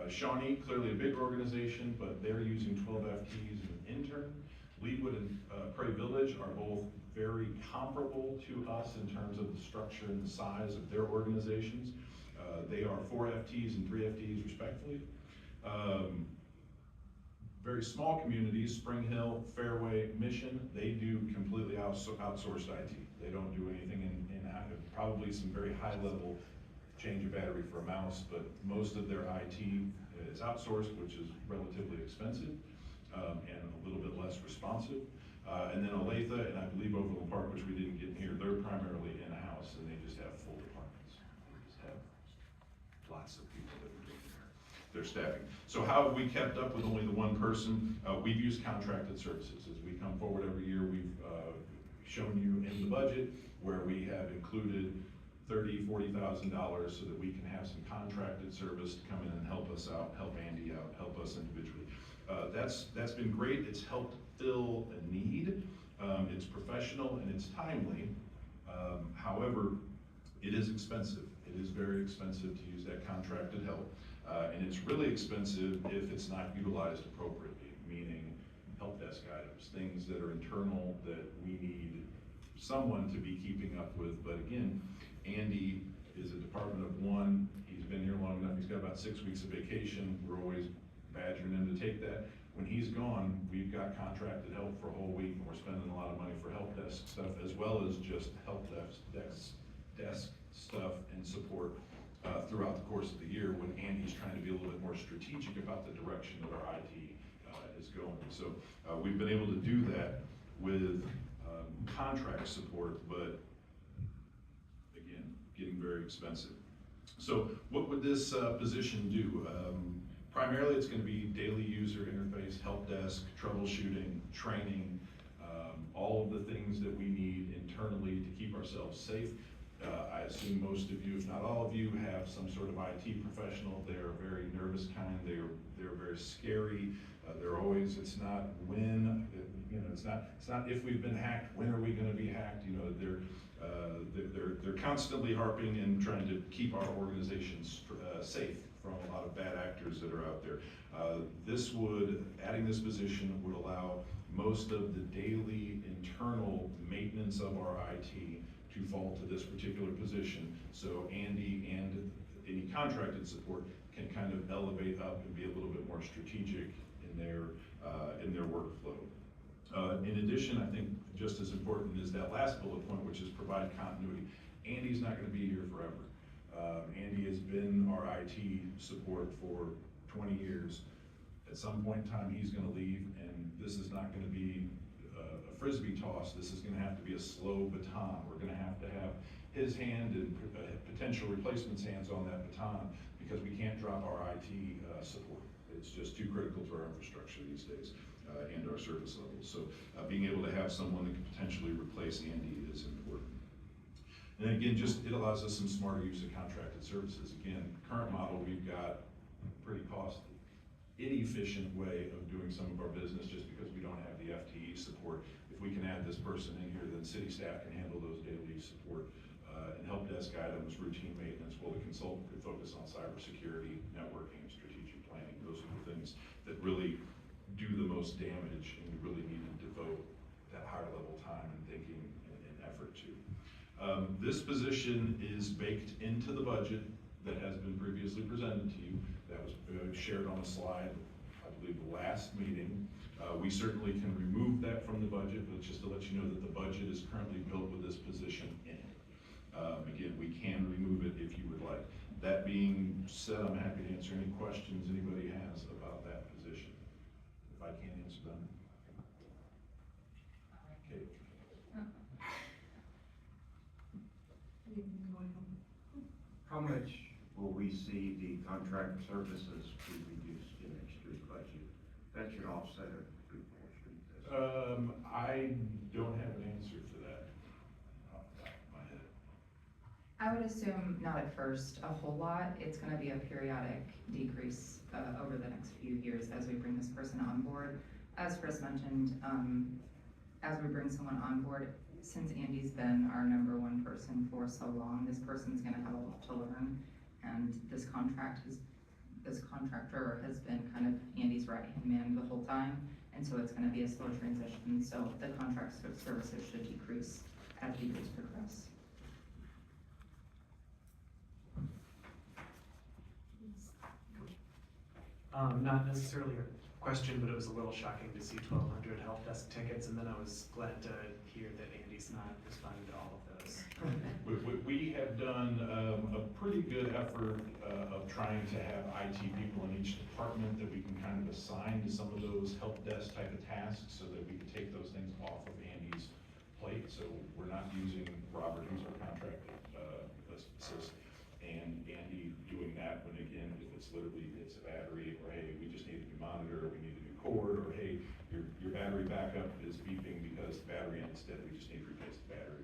Shawnee, clearly a big organization, but they're using 12 FTEs and an intern. Leadwood and Prairie Village are both very comparable to us in terms of the structure and the size of their organizations. They are 4 FTEs and 3 FTEs respectively. Very small communities, Spring Hill, Fairway, Mission, they do completely outsourced IT. They don't do anything in probably some very high level change a battery for a mouse, but most of their IT is outsourced, which is relatively expensive and a little bit less responsive. And then Olathe and I believe Overland Park, which we didn't get in here, they're primarily in-house and they just have full departments. They just have lots of people that are doing their staffing. So how have we kept up with only the one person? We've used contracted services. As we come forward every year, we've shown you in the budget where we have included $30,000, $40,000 so that we can have some contracted service to come in and help us out, help Andy out, help us individually. That's been great. It's helped fill a need. It's professional and it's timely. However, it is expensive. It is very expensive to use that contracted help. And it's really expensive if it's not utilized appropriately, meaning help desk items, things that are internal that we need someone to be keeping up with. But again, Andy is a department of one. He's been here long enough. He's got about 6 weeks of vacation. We're always badgering him to take that. When he's gone, we've got contracted help for a whole week, and we're spending a lot of money for help desk stuff, as well as just help desk stuff and support throughout the course of the year when Andy's trying to be a little bit more strategic about the direction that our IT is going. So we've been able to do that with contract support, but again, getting very expensive. So what would this position do? Primarily, it's going to be daily user interface, help desk, troubleshooting, training, all of the things that we need internally to keep ourselves safe. I assume most of you, if not all of you, have some sort of IT professional. They are very nervous kind. They're very scary. They're always, it's not when, you know, it's not if we've been hacked, when are we going to be hacked? You know, they're constantly harping and trying to keep our organizations safe from a lot of bad actors that are out there. Adding this position would allow most of the daily internal maintenance of our IT to fall to this particular position. So Andy and any contracted support can kind of elevate up and be a little bit more strategic in their workflow. In addition, I think just as important is that last bullet point, which is provide continuity. Andy's not going to be here forever. Andy has been our IT support for 20 years. At some point in time, he's going to leave, and this is not going to be a frisbee toss. This is going to have to be a slow baton. We're going to have his hand and potential replacement's hands on that baton, because we can't drop our IT support. It's just too critical to our infrastructure these days and our service levels. So being able to have someone that can potentially replace Andy is important. And then again, it allows us some smarter use of contracted services. Again, current model, we've got pretty costly, inefficient way of doing some of our business just because we don't have the FTE support. If we can add this person in here, then city staff can handle those daily support and help desk items, routine maintenance, while the consultant could focus on cybersecurity, networking, strategic planning. Those are the things that really do the most damage, and we really need to devote that higher level time and thinking and effort to. This position is baked into the budget that has been previously presented to you. That was shared on a slide, I believe, the last meeting. We certainly can remove that from the budget, but just to let you know that the budget is currently built with this position in it. Again, we can remove it if you would like. That being said, I'm happy to answer any questions anybody has about that position. If I can't answer them. Okay. How much will we see the contract services be reduced in next year's budget? That should offset a good portion. I don't have an answer for that off the top of my head. I would assume not at first a whole lot. It's going to be a periodic decrease over the next few years as we bring this person on board. As Chris mentioned, as we bring someone on board, since Andy's been our #1 person for so long, this person's going to have a lot to learn, and this contractor has been kind of Andy's right-hand man the whole time, and so it's going to be a slow transition. So the contract services should decrease as the years progress. Not necessarily a question, but it was a little shocking to see 1,200 help desk tickets, and then I was glad to hear that Andy's not responding to all of those. We have done a pretty good effort of trying to have IT people in each department that we can kind of assign to some of those help desk type of tasks, so that we can take those things off of Andy's plate. So we're not using Robert, who's our contracted assistant, and Andy doing that when, again, if it's literally, it's a battery, or hey, we just need a new monitor, or we need a new cord, or hey, your battery backup is beeping because the battery ended dead, we just need to replace the battery.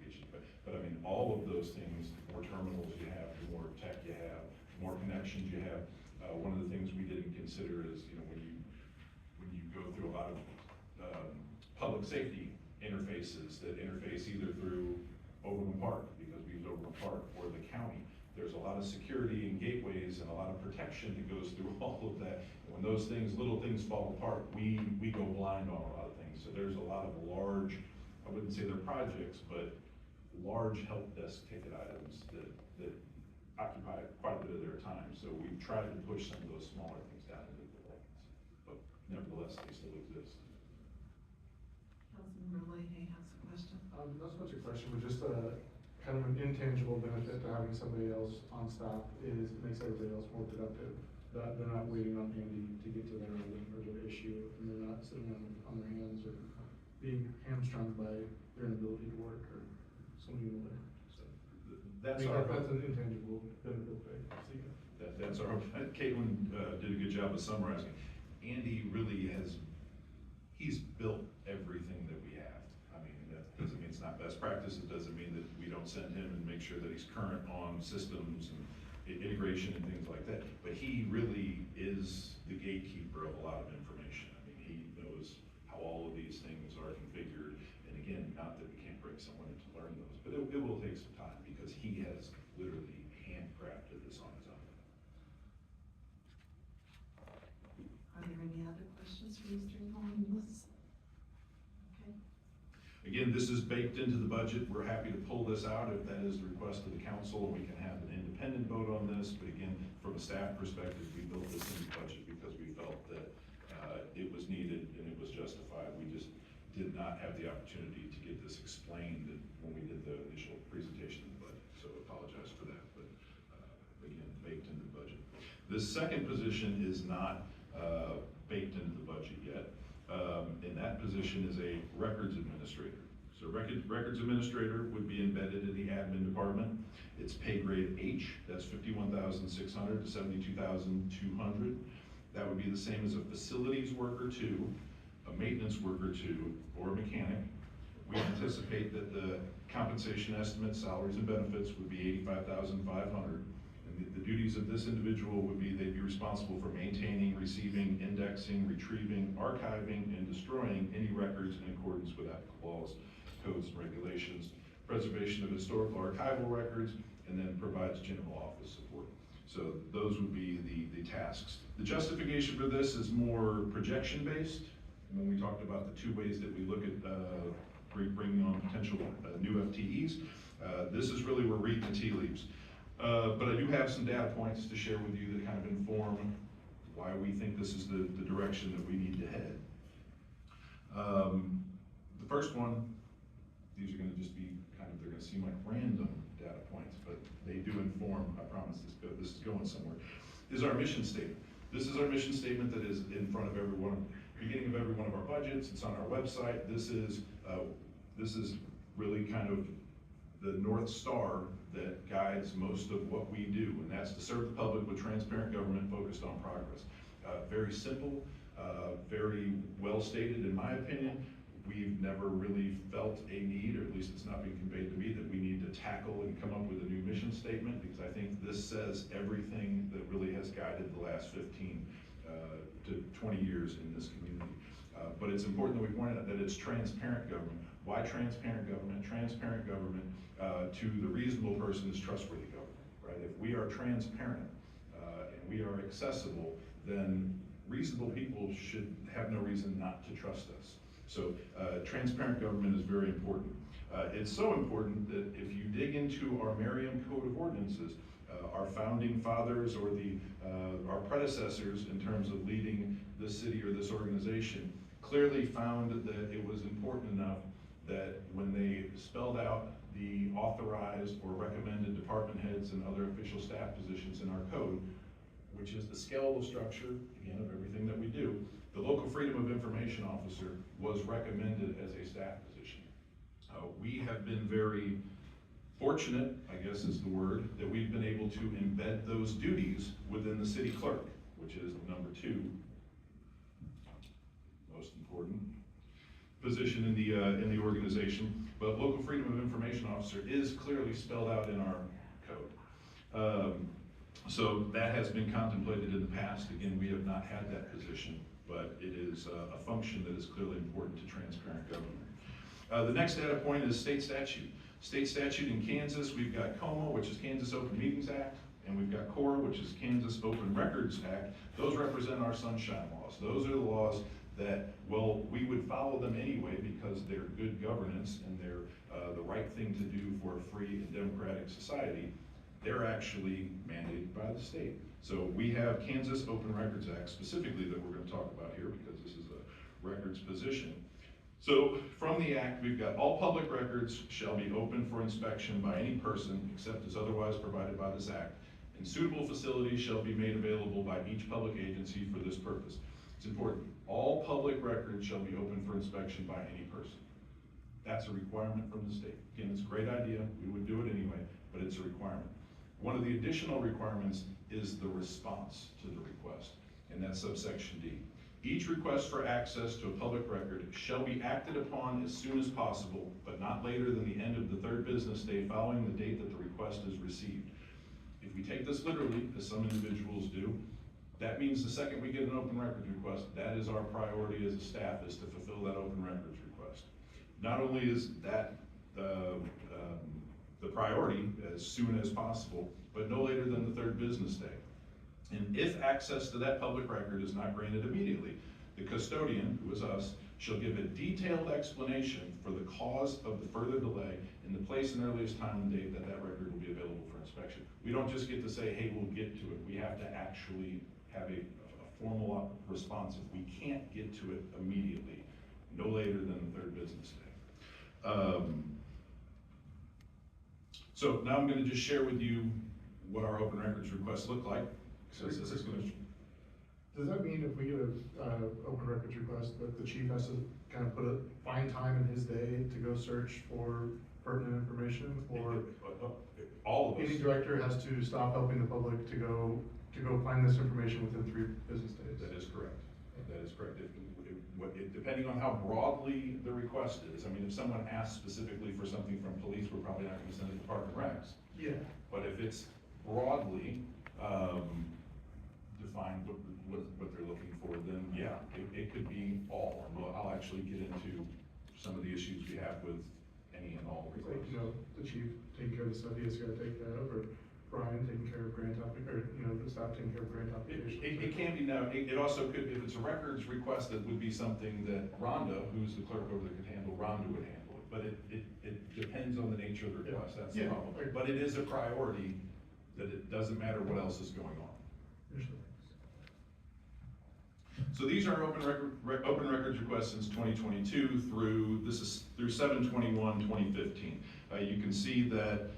But I mean, all of those things, the more terminals you have, the more tech you have, the more connections you have. One of the things we didn't consider is, you know, when you go through a lot of public safety interfaces that interface either through Overland Park, because we use Overland Park, or the county, there's a lot of security and gateways and a lot of protection that goes through all of that. And when those things, little things fall apart, we go blind on a lot of things. So there's a lot of large, I wouldn't say they're projects, but large help desk ticket items that occupy quite a bit of their time. So we've tried to push some of those smaller things down into the buildings, but nevertheless, they still exist. Councilmember Leahy has a question. Not so much a question, but just kind of an intangible benefit to having somebody else on staff is it makes everybody else more productive. That they're not waiting on Andy to get to their issue, and they're not sitting on their hands or being hamstrung by their inability to work or something like that. So That's our hope. That's an intangible benefit, right? That's our hope. Caitlin did a good job of summarizing. Andy really he's built everything that we have. I mean, that doesn't mean it's not best practice. It doesn't mean that we don't send him and make sure that he's current on systems and integration and things like that. But he really is the gatekeeper of a lot of information. I mean, he knows how all of these things are configured. And again, not that we can't bring someone in to learn those, but it will take some time because he has literally handcrafted this on his own. Are there any other questions for Mr. Engel on this? Okay. Again, this is baked into the budget. We're happy to pull this out if that is the request of the council, and we can have an independent vote on this. But again, from a staff perspective, we built this in the budget because we felt that it was needed and it was justified. We just did not have the opportunity to get this explained when we did the initial presentation of the budget. So I apologize for that, but again, baked into the budget. This second position is not baked into the budget yet. And that position is a records administrator. So records administrator would be embedded in the admin department. It's pay grade H, that's $51,600 to $72,200. That would be the same as a facilities worker 2, a maintenance worker 2, or a mechanic. We anticipate that the compensation estimates, salaries and benefits would be $85,500. The duties of this individual would be they'd be responsible for maintaining, receiving, indexing, retrieving, archiving, and destroying any records in accordance with applicable laws, codes, and regulations, preservation of historical archival records, and then provides general office support. So those would be the tasks. The justification for this is more projection-based. When we talked about the 2 ways that we look at bringing on potential new FTEs, this is really, we're reading the tea leaves. But I do have some data points to share with you that kind of inform why we think this is the direction that we need to head. The first one, these are going to just be kind of, they're going to seem like random data points, but they do inform, I promise this is going somewhere, is our mission statement. This is our mission statement that is in front of everyone, beginning of every one of our budgets. It's on our website. This is really kind of the North Star that guides most of what we do, and that's to serve the public with transparent government focused on progress. Very simple, very well stated in my opinion. We've never really felt a need, or at least it's not being conveyed to me, that we need to tackle and come up with a new mission statement, because I think this says everything that really has guided the last 15 to 20 years in this community. But it's important that we point out that it's transparent government. Why transparent government? Transparent government to the reasonable person is trustworthy government, right? If we are transparent and we are accessible, then reasonable people should have no reason not to trust us. So transparent government is very important. It's so important that if you dig into our Merriam Code of Ordinances, our founding fathers or our predecessors in terms of leading this city or this organization clearly found that it was important enough that when they spelled out the authorized or recommended department heads and other official staff positions in our code, which is the skeletal structure, again, of everything that we do, the local freedom of information officer was recommended as a staff position. We have been very fortunate, I guess is the word, that we've been able to embed those duties within the city clerk, which is number 2, most important position in the organization. But local freedom of information officer is clearly spelled out in our code. So that has been contemplated in the past. Again, we have not had that position, but it is a function that is clearly important to transparent government. The next data point is state statute. State statute in Kansas, we've got COMA, which is Kansas Open Meetings Act, and we've got CORA, which is Kansas Open Records Act. Those represent our sunshine laws. Those are the laws that, well, we would follow them anyway because they're good governance and they're the right thing to do for a free and democratic society. They're actually mandated by the state. So we have Kansas Open Records Act specifically that we're going to talk about here because this is a records position. So from the act, we've got all public records shall be open for inspection by any person except as otherwise provided by this act, and suitable facilities shall be made available by each public agency for this purpose. It's important. All public records shall be open for inspection by any person. That's a requirement from the state. Again, it's a great idea. We would do it anyway, but but it's a requirement. One of the additional requirements is the response to the request, and that's subsection D. Each request for access to a public record shall be acted upon as soon as possible, but not later than the end of the 3rd business day following the date that the request is received. If we take this literally, as some individuals do, that means the second we get an open records request, that is our priority as a staff, is to fulfill that open records request. Not only is that the priority as soon as possible, but no later than the 3rd business day. And if access to that public record is not granted immediately, the custodian, who is us, shall give a detailed explanation for the cause of the further delay and the place and earliest time and date that that record will be available for inspection. We don't just get to say, hey, we'll get to it. We have to actually have a formal response if we can't get to it immediately, no later than the 3rd business day. So now I'm going to just share with you what our open records requests look like. So this is going to... Does that mean if we get a open records request that the chief has to kind of find time in his day to go search for pertinent information, or all of us? Any director has to stop helping the public to go find this information within 3 business days? That is correct. That is correct. Depending on how broadly the request is. I mean, if someone asks specifically for something from police, we're probably not going to send it to Park and Recs. Yeah. But if it's broadly defined what they're looking for, then yeah, it could be all. And I'll actually get into some of the issues we have with any and all requests. Like, the chief taking care of the stuff he has got to take care of, or Bryan taking care of grant application, or the staff taking care of grant applications. It can be now. It also could, if it's a records request, it would be something that Rhonda, who's the clerk over there, could handle. Rhonda would handle it, but it depends on the nature of the request. That's the problem. But it is a priority that it doesn't matter what else is going on. So these are open records requests since 2022 through 7/21/2015. You can see that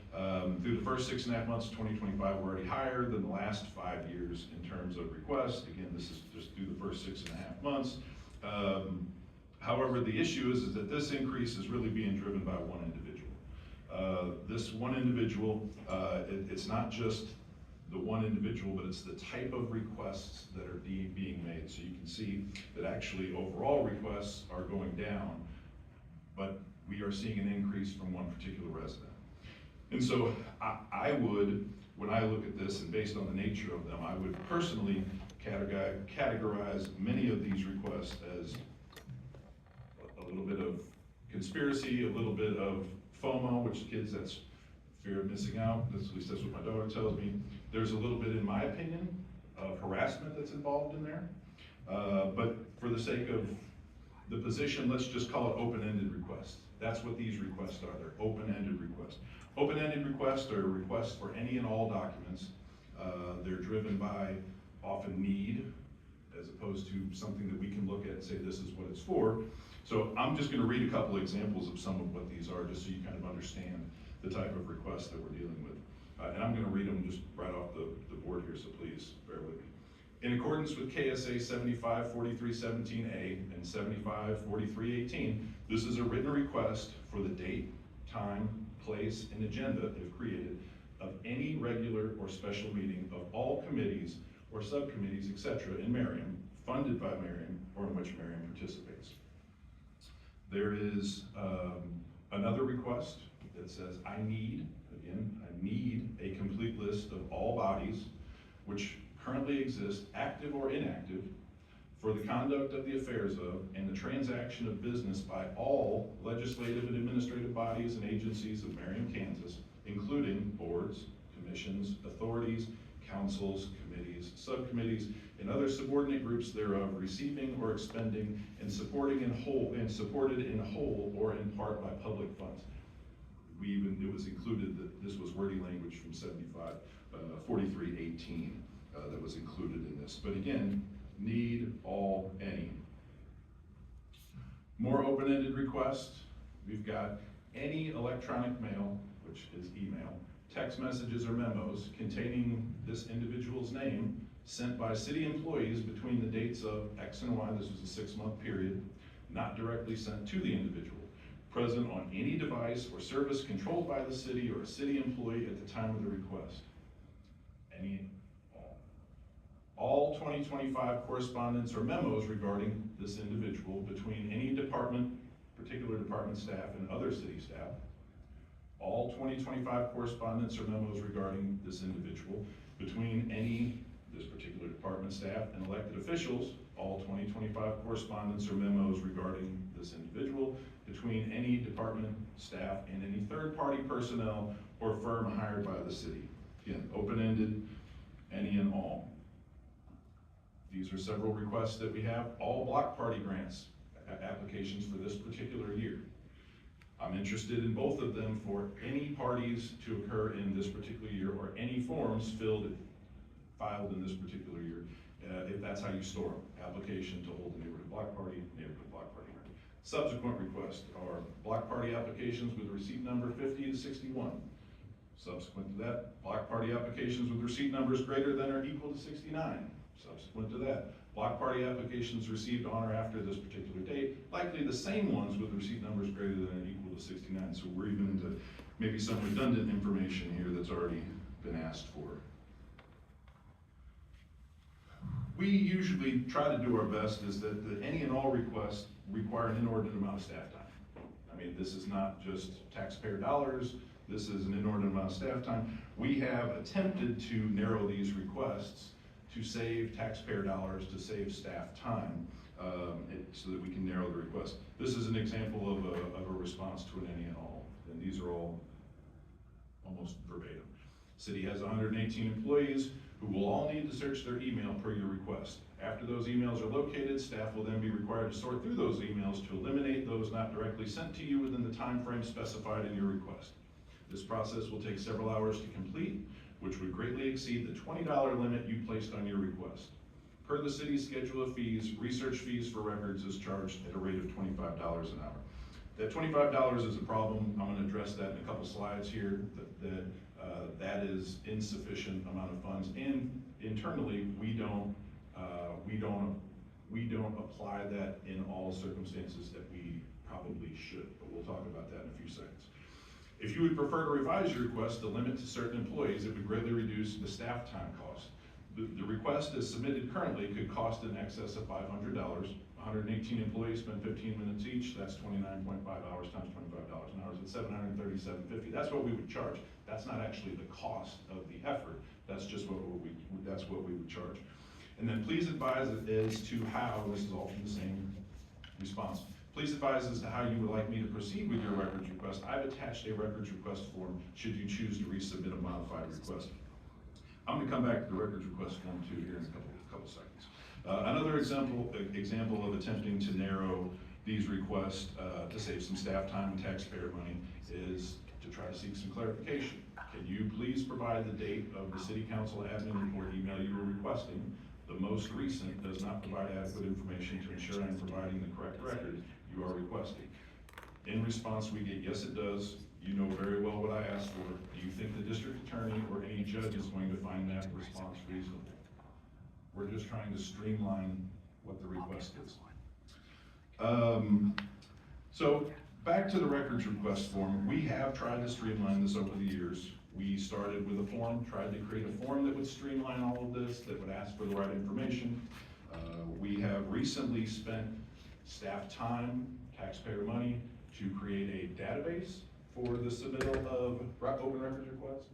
through the first 6.5 months of 2025, we're already higher than the last 5 years in terms of requests. Again, this is just through the first 6.5 months. However, the issue is that this increase is really being driven by one individual. This one individual, it's not just the one individual, but it's the type of requests that are being made. So you can see that actually overall requests are going down, but we are seeing an increase from one particular resident. And so I would, when I look at this and based on the nature of them, I would personally categorize many of these requests as a little bit of conspiracy, a little bit of FOMO, which kids, that's fear of missing out. At least that's what my daughter tells me. There's a little bit, in my opinion, of harassment that's involved in there. But for the sake of the position, let's just call it open-ended requests. That's what these requests are. They're open-ended requests. Open-ended requests are requests for any and all documents. They're driven by often need, as opposed to something that we can look at and say this is what it's for. So I'm just going to read a couple examples of some of what these are, just so you kind of understand the type of requests that we're dealing with. And I'm going to read them just right off the board here, so please bear with me. In accordance with KSA 754317A and 754318, this is a written request for the date, time, place, and agenda, if created, of any regular or special meeting of all committees or subcommittees, etc. in Merriam, funded by Merriam, or in which Merriam participates. There is another request that says, I need a complete list of all bodies which currently exist, active or inactive, for the conduct of the affairs of and the transaction of business by all legislative and administrative bodies and agencies of Merriam, Kansas, including boards, commissions, authorities, councils, committees, subcommittees, and other subordinate groups thereof, receiving or expending and supported in whole or in part by public funds. It was included that this was wordy language from 754318 that was included in this. But again, need, all, any. More open-ended requests. We've got any electronic mail, which is email, text messages or memos containing this individual's name sent by city employees between the dates of X and Y, this was a 6-month period, not directly sent to the individual. present on any device or service controlled by the city or a city employee at the time of the request. All 2025 correspondence or memos regarding this individual between any department, particular department staff, and other city staff. All 2025 correspondence or memos regarding this individual between this particular department staff and elected officials. All 2025 correspondence or memos regarding this individual between any department, staff, and any third-party personnel or firm hired by the city. Again, open-ended, any and all. These are several requests that we have, all block party grants applications for this particular year. I'm interested in both of them for any parties to occur in this particular year or any forms filed in this particular year, if that's how you store them. Application to hold a neighborhood block party grant. Subsequent requests are block party applications with receipt number 50 to 61. Subsequent to that, block party applications with receipt numbers greater than or equal to 69. Subsequent to that, block party applications received on or after this particular date, likely the same ones with receipt numbers greater than or equal to 69. So we're even into maybe some redundant information here that's already been asked for. We usually try to do our best is that any and all requests require an inordinate amount of staff time. I mean, this is not just taxpayer dollars, this is an inordinate amount of staff time. We have attempted to narrow these requests to save taxpayer dollars, to save staff time, so that we can narrow the request. This is an example of a response to an any and all, and these are all almost verbatim. City has 118 employees who will all need to search their email per your request. After those emails are located, staff will then be required to sort through those emails to eliminate those not directly sent to you within the time frame specified in your request. This process will take several hours to complete, which would greatly exceed the $20 limit you placed on your request. Per the city's schedule of fees, research fees for records is charged at a rate of $25 an hour. That $25 is a problem. I'm going to address that in a couple slides here. That is insufficient amount of funds, and internally we don't apply that in all circumstances that we probably should. But we'll talk about that in a few seconds. If you would prefer to revise your request to limit to certain employees, it would greatly reduce the staff time cost. The request as submitted currently could cost in excess of $500. 118 employees spend 15 minutes each. That's 29.5 hours times $25 an hour. It's $737.50. That's what we would charge. That's not actually the cost of the effort. That's just what we would charge. And then please advise as to how, this is all from the same response. Please advise as to how you would like me to proceed with your records request. I've attached a records request form should you choose to resubmit a modified request. I'm going to come back to the records request form too here in a couple seconds. Another example of attempting to narrow these requests to save some staff time and taxpayer money is to try to seek some clarification. Can you please provide the date of the city council admin report email you were requesting? The most recent does not provide adequate information to ensure I'm providing the correct record you are requesting. In response, we get, yes, it does. You know very well what I asked for. Do you think the district attorney or any judge is going to find that response reasonable? We're just trying to streamline what the request is. So back to the records request form. We have tried to streamline this over the years. We started with a form, tried to create a form that would streamline all of this, that would ask for the right information. We have recently spent staff time, taxpayer money, to create a database for the submittal of open records requests.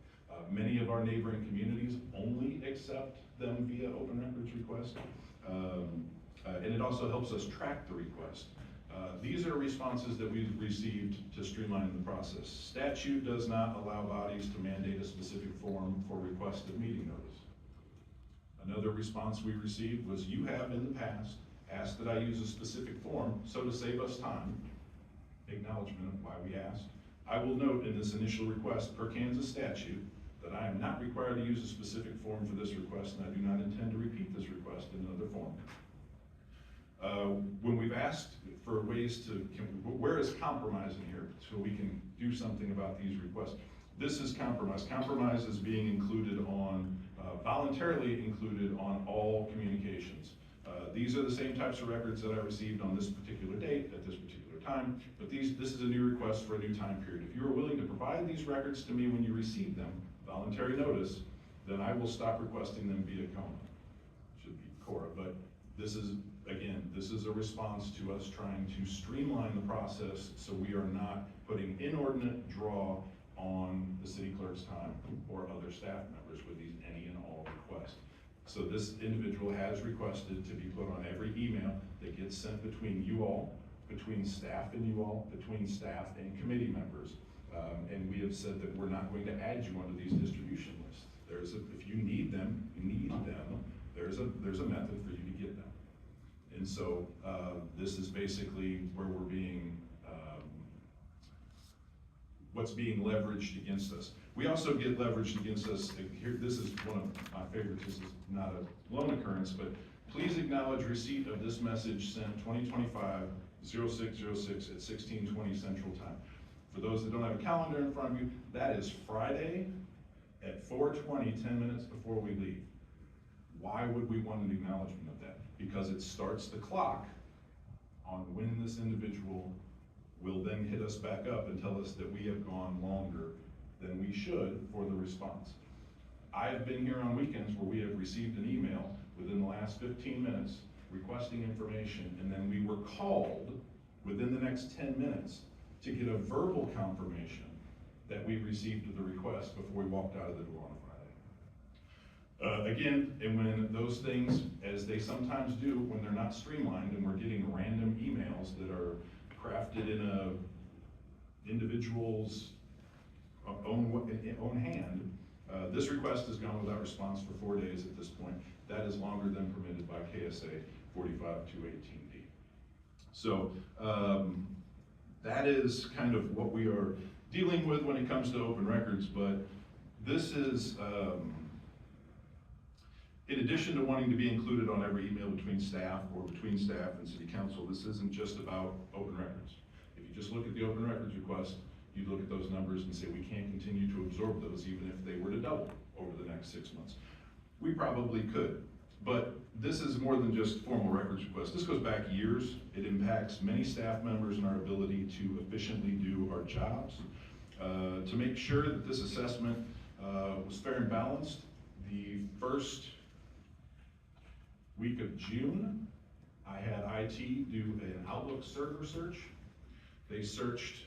Many of our neighboring communities only accept them via open records request. And it also helps us track the request. These are responses that we've received to streamline the process. Statute does not allow bodies to mandate a specific form for request of meeting notice. Another response we received was, you have in the past asked that I use a specific form, so to save us time, acknowledgement of why we asked, I will note in this initial request per Kansas statute that I am not required to use a specific form for this request, and I do not intend to repeat this request in another form. When we've asked for ways to, where is compromise in here so we can do something about these requests? This is compromise. Compromise is being included on, voluntarily included on all communications. These are the same types of records that I received on this particular date, at this particular time, but this is a new request for a new time period. If you are willing to provide these records to me when you receive them, voluntary notice, then I will stop requesting them via CONA. Should be Cora, but this is, again, this is a response to us trying to streamline the process so we are not putting inordinate draw on the city clerk's time or other staff members with these any and all requests. So this individual has requested to be put on every email that gets sent between you all, between staff and you all, between staff and committee members. And we have said that we're not going to add you onto these distribution lists. If you need them, there's a method for you to get them. And so this is basically where we're being, what's being leveraged against us. We also get leveraged against us, here, this is one of my favorites, this is not a lone occurrence, but please acknowledge receipt of this message sent 2025-0606 at 16:20 Central Time. For those that don't have a calendar in front of you, that is Friday at 4:20, 10 minutes before we leave. Why would we want an acknowledgement of that? Because it starts the clock on when this individual will then hit us back up and tell us that we have gone longer than we should for the response. I've been here on weekends where we have received an email within the last 15 minutes requesting information, and then we were called within the next 10 minutes to get a verbal confirmation that we received the request before we walked out of the door on Friday. Again, and when those things, as they sometimes do when they're not streamlined and we're getting random emails that are crafted in a individual's own hand, this request has gone without response for 4 days at this point. That is longer than permitted by KSA 45-218D. So that is kind of what we are dealing with when it comes to open records, but this is, in addition to wanting to be included on every email between staff or between staff and city council, this isn't just about open records. If you just look at the open records request, you look at those numbers and say we can't continue to absorb those even if they were to double over the next 6 months. We probably could, but this is more than just formal records requests. This goes back years. It impacts many staff members and our ability to efficiently do our jobs. To make sure that this assessment was fair and balanced, the first week of June, I had IT do an Outlook server search. They searched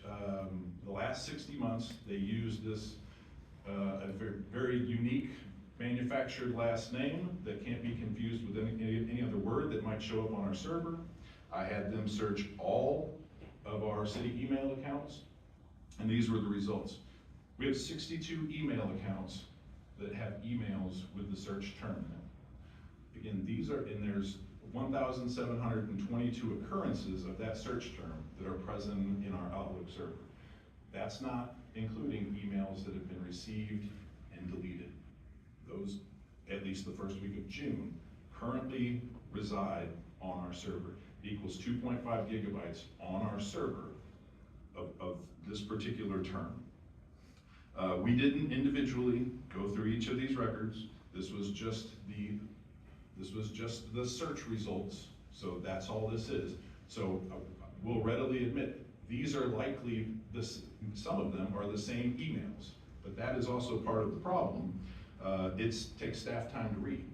the last 60 months. They used this a very unique manufactured last name that can't be confused with any other word that might show up on our server. I had them search all of our city email accounts, and these were the results. We have 62 email accounts that have emails with the search term in them. Again, these are, and there's 1,722 occurrences of that search term that are present in our Outlook server. That's not including emails that have been received and deleted. Those, at least the first week of June, currently reside on our server. It equals 2.5 gigabytes on our server of this particular term. We didn't individually go through each of these records. This was just the search results, so that's all this is. So we'll readily admit, these are likely, some of them are the same emails, but that is also part of the problem. It takes staff time to read.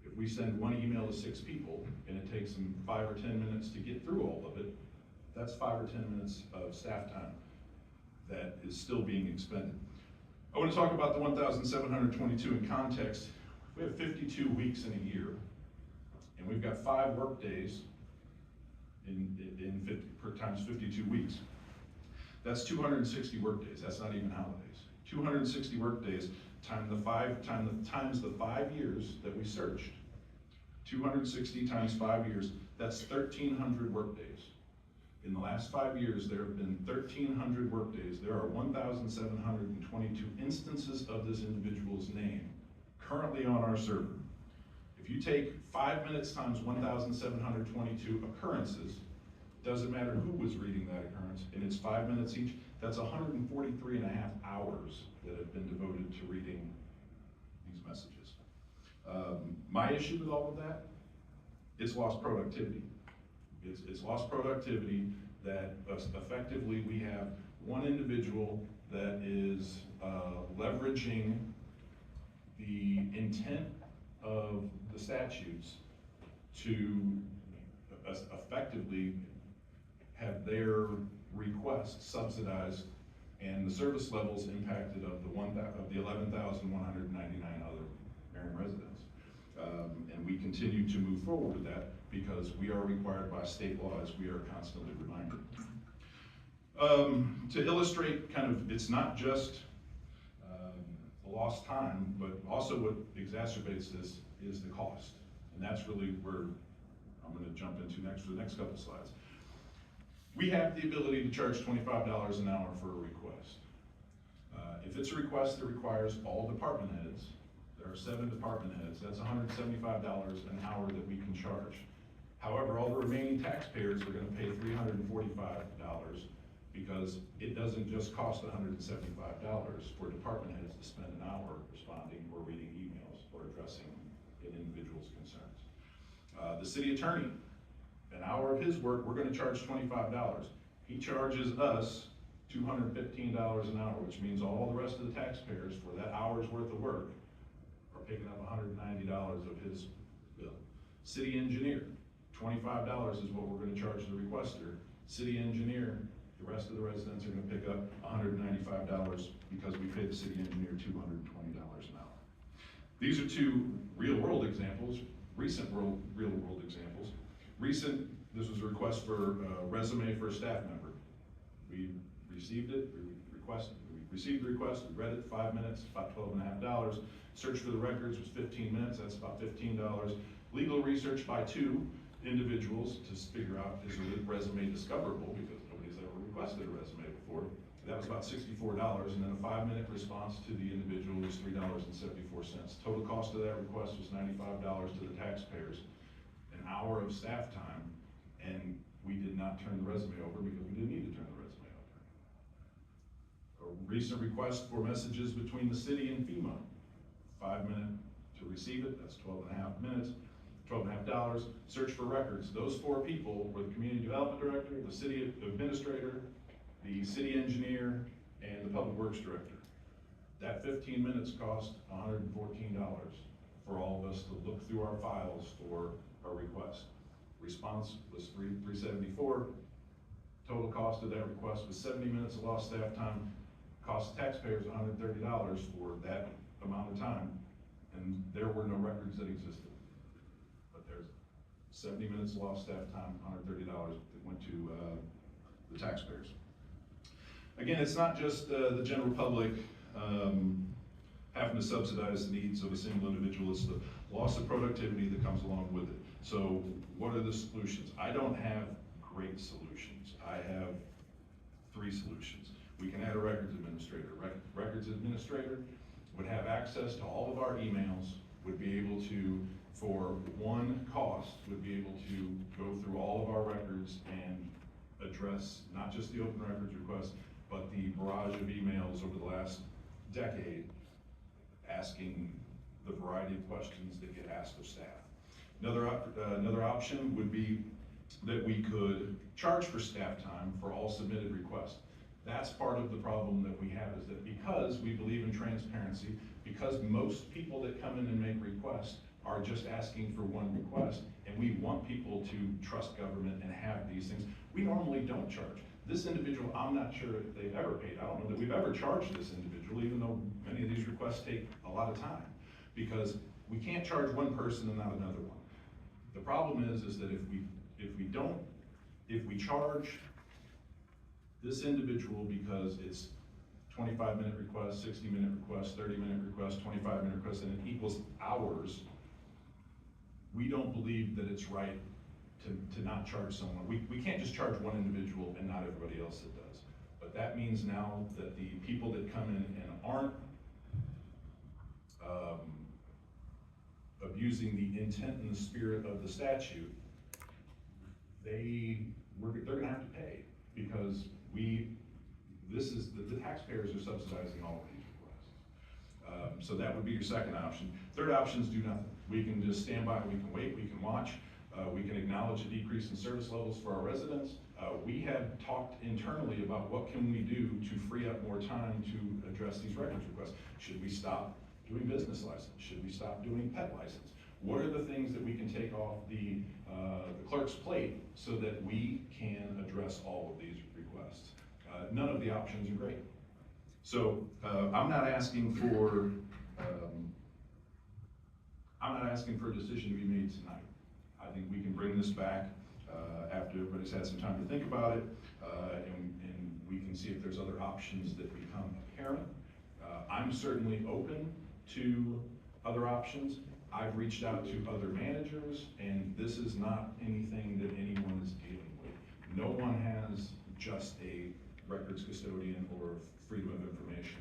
If we send one email to 6 people and it takes them 5 or 10 minutes to get through all of it, that's 5 or 10 minutes of staff time that is still being expended. I want to talk about the 1,722 in context. We have 52 weeks in a year, and we've got 5 work days times 52 weeks. That's 260 work days. That's not even holidays. 260 work days times the 5 years that we searched. 260 times 5 years, that's 1,300 work days. In the last 5 years, there have been 1,300 work days. There are 1,722 instances of this individual's name currently on our server. If you take 5 minutes times 1,722 occurrences, doesn't matter who was reading that occurrence, and it's 5 minutes each, that's 143.5 hours that have been devoted to reading these messages. My issue with all of that it's lost productivity. It's lost productivity that effectively we have one individual that is leveraging the intent of the statutes to effectively have their requests subsidized and the service levels impacted of the 11,199 other Merriam residents. And we continue to move forward with that because we are required by state law, as we are constantly reminded. To illustrate kind of, it's not just lost time, but also what exacerbates this is the cost. And that's really where I'm gonna jump into next for the next couple slides. We have the ability to charge $25 an hour for a request. If it's a request that requires all department heads, there are 7 department heads, that's $175 an hour that we can charge. However, all the remaining taxpayers are gonna pay $345 because it doesn't just cost $175 for department heads to spend an hour responding or reading emails or addressing an individual's concerns. The city attorney, an hour of his work, we're gonna charge $25. He charges us $215 an hour, which means all the rest of the taxpayers for that hour's worth of work are picking up $190 of his bill. City engineer, $25 is what we're gonna charge the requester. City engineer, the rest of the residents are gonna pick up $195 because we pay the city engineer $220 an hour. These are 2 real-world examples, recent real-world examples. This was a request for a resume for a staff member. We received it, we received the request, we read it, 5 minutes, about $12.50. Search for the records was 15 minutes, that's about $15. Legal research by 2 individuals to figure out is a resume discoverable because nobody's ever requested a resume before. That was about $64, and then a 5-minute response to the individual was $3.74. Total cost of that request was $95 to the taxpayers. An hour of staff time, and we did not turn the resume over because we didn't need to turn the resume over. A recent request for messages between the city and FEMA. 5 minutes to receive it, that's 12.5 minutes, $12.50. Search for records. Those 4 people were the community development director, the city administrator, the city engineer, and the public works director. That 15 minutes cost $114 for all of us to look through our files for a request. Response was $374. Total cost of that request was 70 minutes of lost staff time. Cost taxpayers $130 for that amount of time, and there were no records that existed. But there's 70 minutes of lost staff time, $130 that went to the taxpayers. Again, it's not just the general public having to subsidize the needs of a single individual, it's the loss of productivity that comes along with it. So what are the solutions? I don't have great solutions. I have 3 solutions. We can add a records administrator. Records administrator would have access to all of our emails, would be able to, for one cost, would be able to go through all of our records and address not just the open records request, but the barrage of emails over the last decade asking the variety of questions that get asked of staff. Another option would be that we could charge for staff time for all submitted requests. That's part of the problem that we have, is that because we believe in transparency, because most people that come in and make requests are just asking for one request, and we want people to trust government and have these things, we normally don't charge. This individual, I'm not sure if they've ever paid. I don't know that we've ever charged this individual, even though many of these requests take a lot of time, because we can't charge one person and not another one. The problem is that if we charge this individual because it's 25-minute request, 60-minute request, 30-minute request, 25-minute request, and it equals hours, we don't believe that it's right to not charge someone. We can't just charge one individual and not everybody else that does. But that means now that the people that come in and aren't abusing the intent and the spirit of the statute, they're gonna have to pay, because the taxpayers are subsidizing all of these requests. So that would be your second option. Third option is do nothing. We can just stand by, we can wait, we can watch. We can acknowledge a decrease in service levels for our residents. We have talked internally about what can we do to free up more time to address these records requests. Should we stop doing business license? Should we stop doing pet license? What are the things that we can take off the clerk's plate so that we can address all of these requests? None of the options are great. So I'm not asking for a decision to be made tonight. I think we can bring this back after everybody's had some time to think about it, and we can see if there's other options that become apparent. I'm certainly open to other options. I've reached out to other managers, and this is not anything that anyone is dealing with. No one has just a records custodian or freedom of information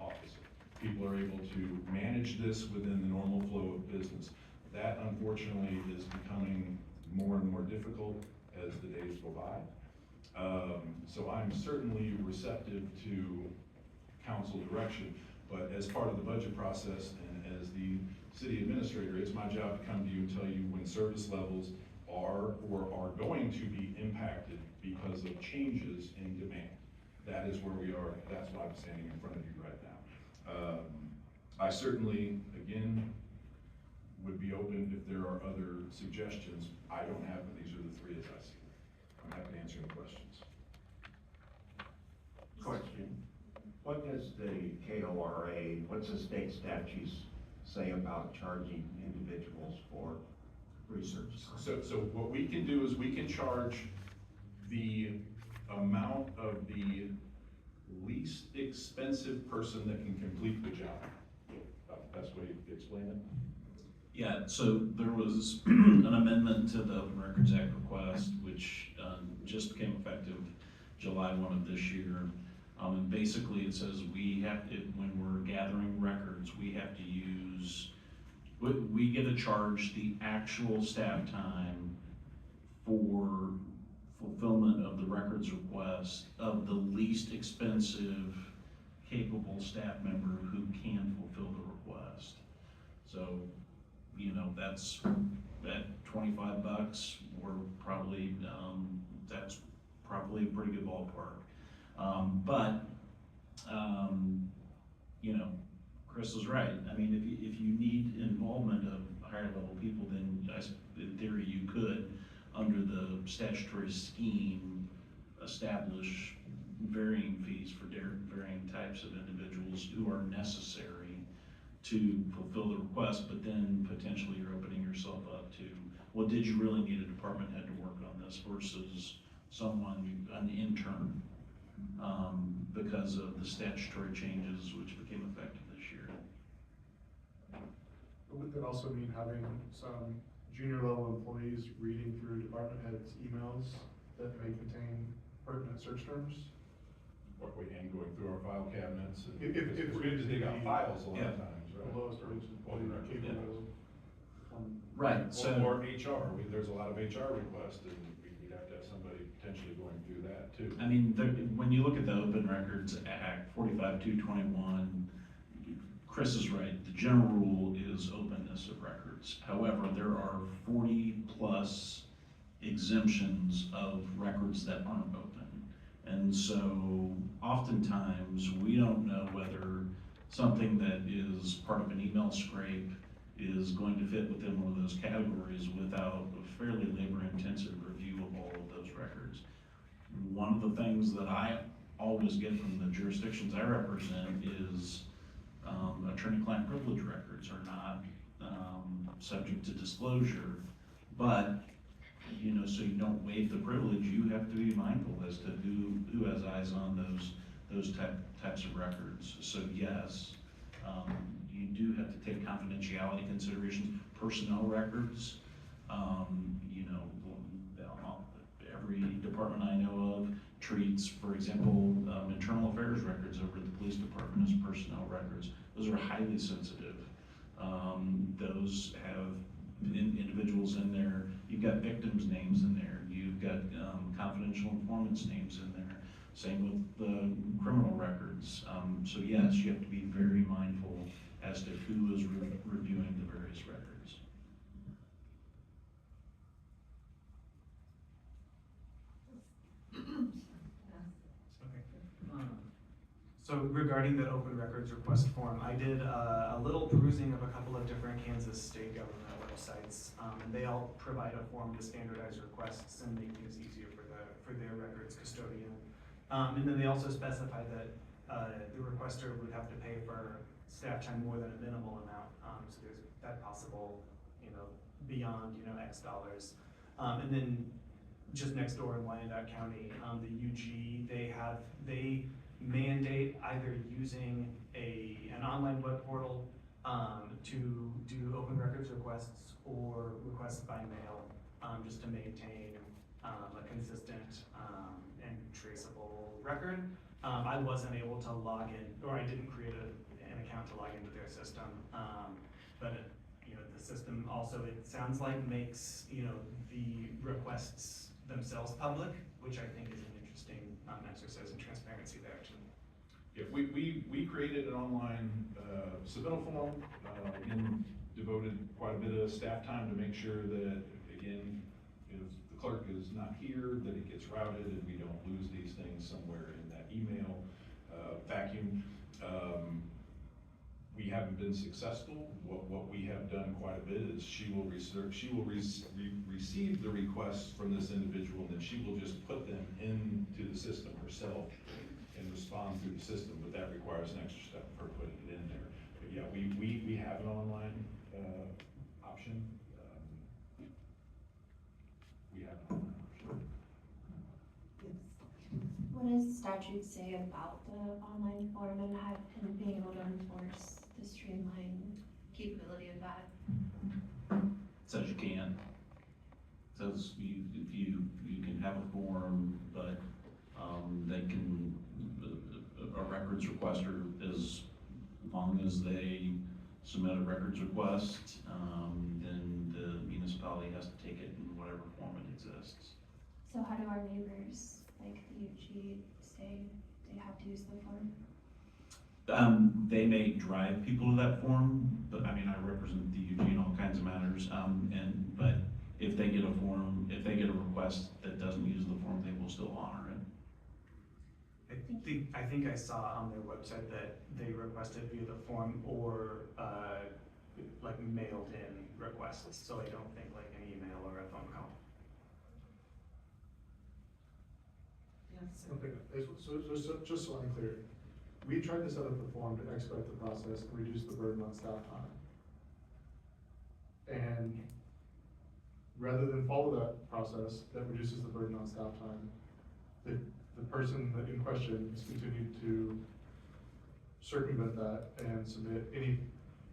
officer. People are able to manage this within the normal flow of business. That unfortunately is becoming more and more difficult as the days go by. So I'm certainly receptive to council direction, but as part of the budget process and as the city administrator, it's my job to come to you and tell you when service levels are or are going to be impacted because of changes in demand. That is where we are. That's why I'm standing in front of you right now. I certainly, again, would be open if there are other suggestions. I don't have them. These are the three as I see them. I'm happy to answer any questions. Question. What does the KORA, what's the state statutes say about charging individuals for research? So what we can do is we can charge the amount of the least expensive person that can complete the job. Best way to explain it? Yeah, so there was an amendment to the Open Records Act request, which just became effective July 1 of this year. And basically it says we have to, when we're gathering records, we have to use, we get to charge the actual staff time for fulfillment of the records request of the least expensive, capable staff member who can fulfill the request. So, you know, that's at $25, we're probably, that's probably a pretty good ballpark. You know, Chris is right. I mean, if you need involvement of higher level people, then in theory you could, under the statutory scheme, establish varying fees for varying types of individuals who are necessary to fulfill the request, but then potentially you're opening yourself up to, well, did you really need a department head to work on this versus someone, an intern, because of the statutory changes which became effective this year. Would that also mean having some junior level employees reading through department heads' emails that may contain pertinent search terms? And going through our file cabinets. And If we just dig out files a lot of times, right? The lowest wage employee capable of. Right, so. Or HR, there's a lot of HR requests, and we'd have to have somebody potentially going through that too. I mean, when you look at the Open Records Act 45221, Chris is right, the general rule is openness of records. However, there are 40 plus exemptions of records that aren't open. And so oftentimes we don't know whether something that is part of an email scrape is going to fit within one of those categories without a fairly labor-intensive review of all of those records. One of the things that I always get from the jurisdictions I represent is attorney-client privilege records are not subject to disclosure, but you know, so you don't waive the privilege, you have to be mindful as to who has eyes on those types of records. So yes, you do have to take confidentiality considerations. Personnel records, you know, every department I know of treats, for example, internal affairs records over at the police department as personnel records. Those are highly sensitive. Those have individuals in there. You've got victims' names in there. You've got confidential informants' names in there. Same with the criminal records. So yes, you have to be very mindful as to who is reviewing the various records. So regarding that open records request form, I did a little perusing of a couple of different Kansas state government websites, and they all provide a form to standardize requests and make things easier for their records custodian. And then they also specify that the requester would have to pay for staff time more than a minimal amount. So there's that possible, beyond, X dollars. And then just next door in Wyandotte County, the UG, they mandate either using an online web portal to do open records requests or requests by mail, just to maintain a consistent and traceable record. I wasn't able to log in, or I didn't create an account to log into their system, but the system also, it sounds like, makes the requests themselves public, which I think is an interesting exercise in transparency there too. Yeah, we created an online submittal form, again, devoted quite a bit of staff time to make sure that, again, if the clerk is not here, that it gets routed and we don't lose these things somewhere in that email vacuum. We haven't been successful. What we have done quite a bit is she will receive the requests from this individual, and then she will just put them into the system herself and respond through the system, but that requires an extra step of her putting it in there. But yeah, we have an online option. We have an online option. What does statute say about the online form and being able to enforce the streamlined capability of that? Says you can. Says you can have a form, but they can, a records requester, as long as they submit a records request, then the municipality has to take it in whatever form it exists. So how do our neighbors, like the UG, say they have to use the form? They may drive people to that form, but I mean, I represent the UG in all kinds of matters, but if they get a request that doesn't use the form, they will still honor it. I think I saw on their website that they requested via the form or like mailed in requests, so I don't think like an email or a phone call. Yes. Okay, so just so I'm clear, we tried to set up the form to expedite the process and reduce the burden on staff time. And rather than follow that process that reduces the burden on staff time, the person in question has continued to circumvent that and submit any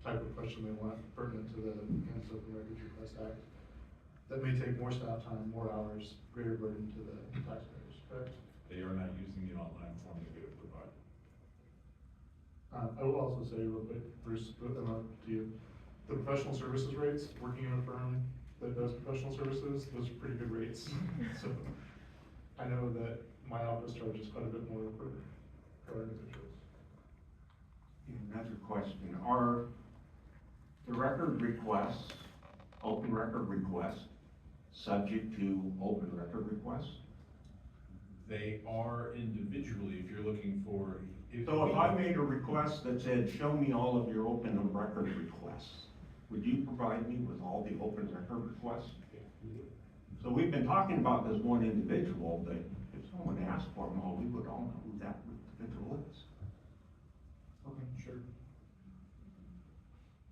type of question they want pertinent to the Kansas Open Records Request Act. That may take more staff time, more hours, greater burden to the taxpayers, correct? They are not using the online form that we have provided. I will also say real quick, Bruce, to you, the professional services rates, working in a firm that does professional services, those are pretty good rates. So I know that my office charges quite a bit more for our individuals. Another question, are the record requests, open record requests, subject to open record requests? They are individually, if you're looking for. So if I made a request that said, show me all of your open record requests, would you provide me with all the open record requests? So we've been talking about this one individual, but if someone asked for them all, we would all know who that individual is. Okay, sure.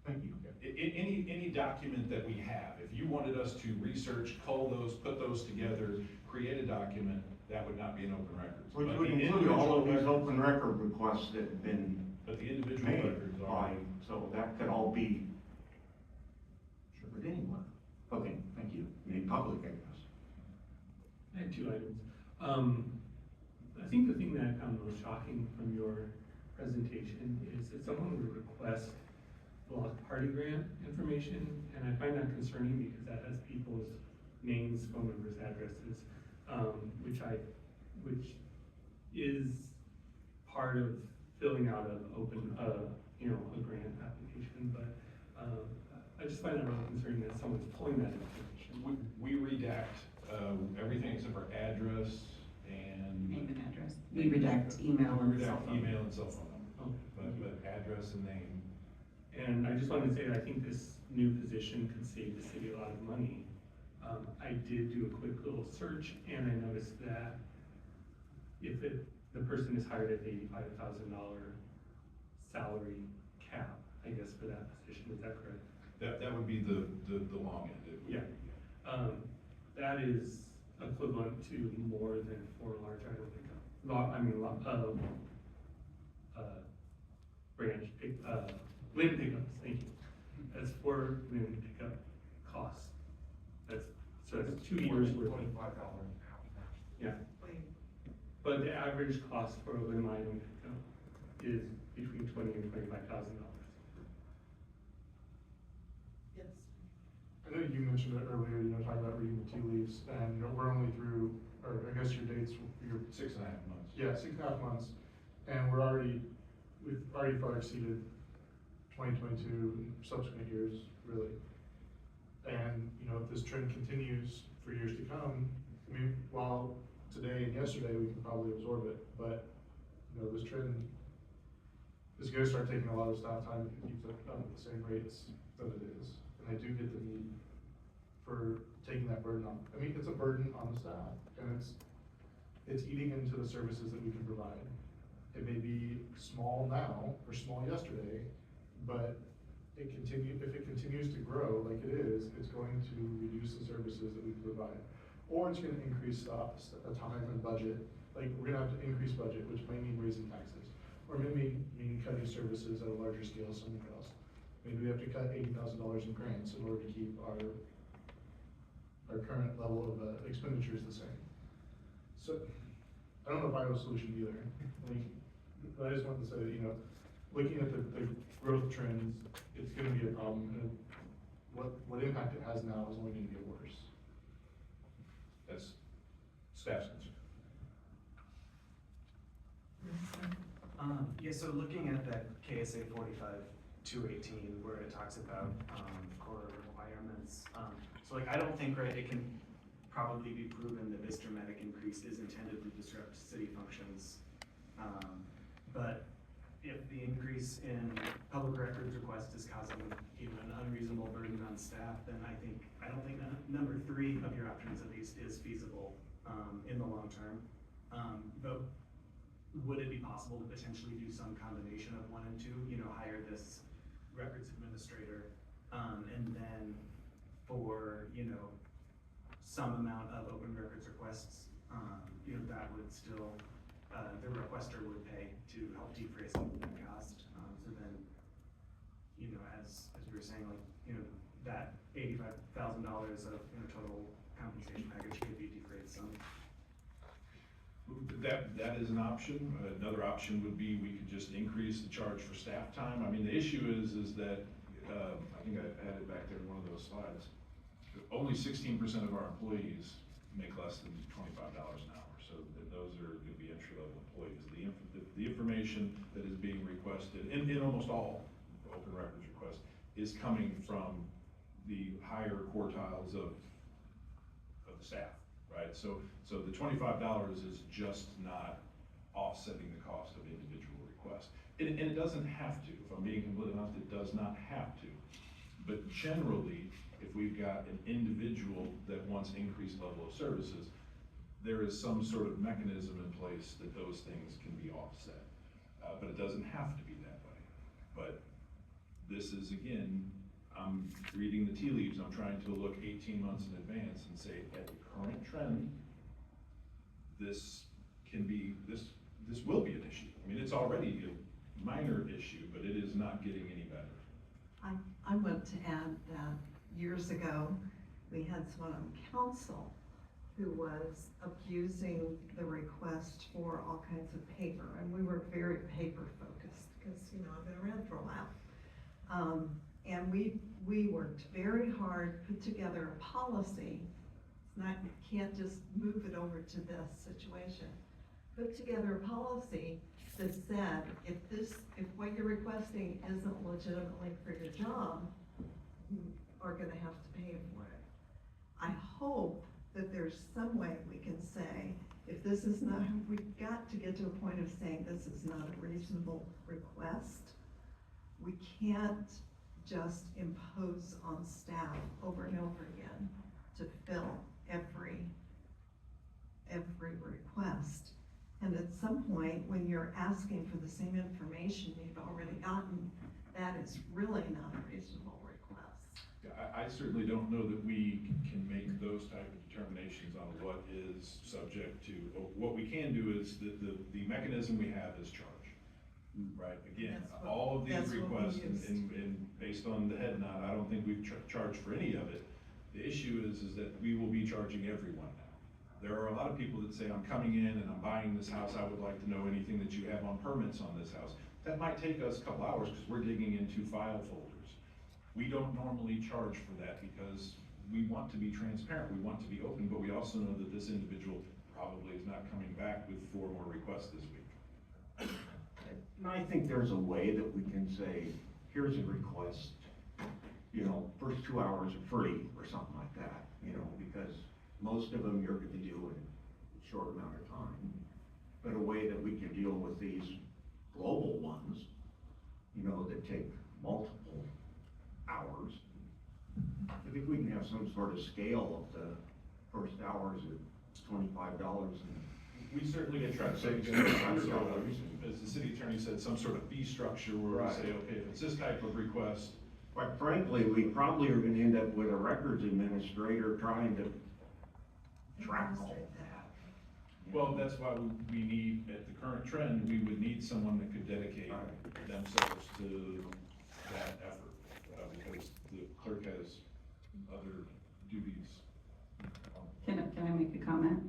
Thank you. Any document that we have, if you wanted us to research, cull those, put those together, create a document, that would not be an open record. Which would include all of these open record requests that have been but the individual made records are. so that could all be with anyone. Okay, thank you. Made public, I guess. I had two items. I think the thing that I found most shocking from your presentation is that someone would request block party grant information, and I find that concerning because that has people's names, phone numbers, addresses, which is part of filling out an open, a grant application, but I just find it really concerning that someone's pulling that information. We redact everything except for address and name and address. address. We redact email and cell phone. Email and cell phone number, but address and name. And I just wanted to say that I think this new position could save the city a lot of money. I did do a quick little search and I noticed that if the person is hired at $85,000 salary cap, I guess, for that position, is that correct? That would be the long end. It would Yeah. That is equivalent to more than 4 large item pickup. Limb pickups, thank you. That's 4 limb pickup costs. So that's 2 years worth of. Yeah. But the average cost for a limb item pickup is between $20,000 and $25,000. Yes. I know you mentioned it earlier, talking about reading the tea leaves, and we're only through, or I guess your dates, your 6.5 months. Yeah, 6.5 months, and we've already far exceeded 2022 and subsequent years, really. And, if this trend continues for years to come, while today and yesterday we can probably absorb it, but, this trend is gonna start taking a lot of staff time if it keeps up at the same rates that it is. And I do get the need for taking that burden on. It's a burden on the staff, and it's eating into the services that we can provide. It may be small now, or small yesterday, but if it continues to grow like it is, it's going to reduce the services that we provide. Or it's gonna increase the time and budget. Like, we're gonna have to increase budget, which may mean raising taxes. Or maybe mean cutting services at a larger scale somewhere else. Maybe we have to cut $80,000 in grants in order to keep our current level of expenditures the same. So, I don't know if I have a solution either. But I just wanted to say that, looking at the growth trends, it's gonna be a problem, and what impact it has now is only gonna get worse. That's staff's concern. Yeah, so looking at that KSA 45-218, where it talks about core requirements, so I don't think, right, it can probably be proven that this dramatic increase is intended to disrupt city functions. But if the increase in public records request is causing an unreasonable burden on staff, then I don't think number 3 of your options at least is feasible in the long term. But would it be possible to potentially do some combination of 1 and 2? Hire this records administrator, and then for some amount of open records requests, that would still the requester would pay to help defray some of that cost. So then, as we were saying, that $85,000 of total compensation package could be defrayed some. That is an option. Another option would be we could just increase the charge for staff time. The issue is that, I think I had it back there in one of those slides, only 16% of our employees make less than $25 an hour. So those are going to be entry-level employees. The information that is being requested, in almost all open records requests, is coming from the higher quartiles of the staff. Right, so the $25 is just not offsetting the cost of individual requests. And it doesn't have to, if I'm being completely honest, it does not have to. But generally, if we've got an individual that wants increased level of services, there is some sort of mechanism in place that those things can be offset. But it doesn't have to be that way. But this is, again, I'm reading the tea leaves. I'm trying to look 18 months in advance and say, at the current trend, this will be an issue. It's already a minor issue, but it is not getting any better. I want to add that years ago, we had someone on council who was abusing the request for all kinds of paper, and we were very paper focused because, I've been around for a while. And we worked very hard, put together a policy. It's not, you can't just move it over to this situation. Put together a policy that said, if what you're requesting isn't legitimately for your job, you are gonna have to pay for it. I hope that there's some way we can say, if this is not, we've got to get to a point of saying this is not a reasonable request. We can't just impose on staff over and over again to fill every request. And at some point, when you're asking for the same information you've already gotten, that is really not a reasonable request. I certainly don't know that we can make those type of determinations on what is subject to, what we can do is the mechanism we have is charge. Right, again, all of these requests and based on the head nod, I don't think we've charged for any of it. The issue is that we will be charging everyone now. There are a lot of people that say, I'm coming in and I'm buying this house, I would like to know anything that you have on permits on this house. That might take us a couple hours because we're digging into file folders. We don't normally charge for that because we want to be transparent, we want to be open, but we also know that this individual probably is not coming back with 4 more requests this week. And I think there's a way that we can say, here's a request, you know, first 2 hours are free or something like that, you know, because most of them you're gonna do in a short amount of time. But a way that we can deal with these global ones, you know, that take multiple hours. I think we can have some sort of scale of the first hours at $25 and we certainly can try to say, as the city attorney said, some sort of fee structure where we say, okay, if it's this type of request. Quite frankly, we probably are gonna end up with a records administrator trying to track all of that. Well, that's why we need, at the current trend, we would need someone that could dedicate themselves to that effort, because the clerk has other duties. Can I make a comment?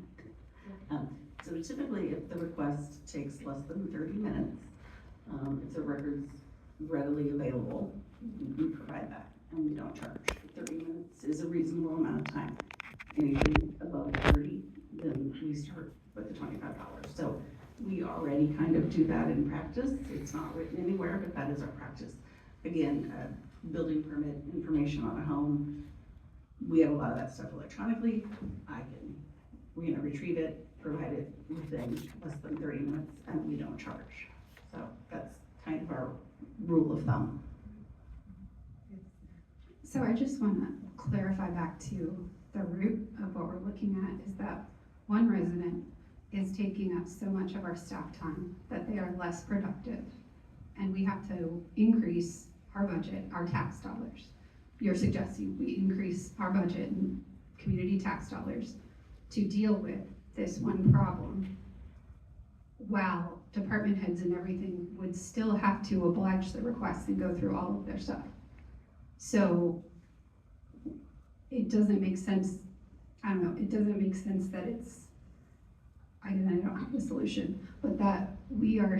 So typically, if the request takes less than 30 minutes, if the record's readily available, we provide that, and we don't charge. 30 minutes is a reasonable amount of time. Anything above 30, then we start with the $25. So we already kind of do that in practice. It's not written anywhere, but that is our practice. Again, building permit information on a home, we have a lot of that stuff electronically. We're gonna retrieve it, provide it within less than 30 minutes, and we don't charge. So that's kind of our rule of thumb. So I just want to clarify back to the root of what we're looking at is that one resident is taking up so much of our staff time that they are less productive, and we have to increase our budget, our tax dollars. You're suggesting we increase our budget and community tax dollars to deal with this one problem, while department heads and everything would still have to oblige the requests and go through all of their stuff. So it doesn't make sense, I don't know, it doesn't make sense that it's, I don't have the solution, but that we are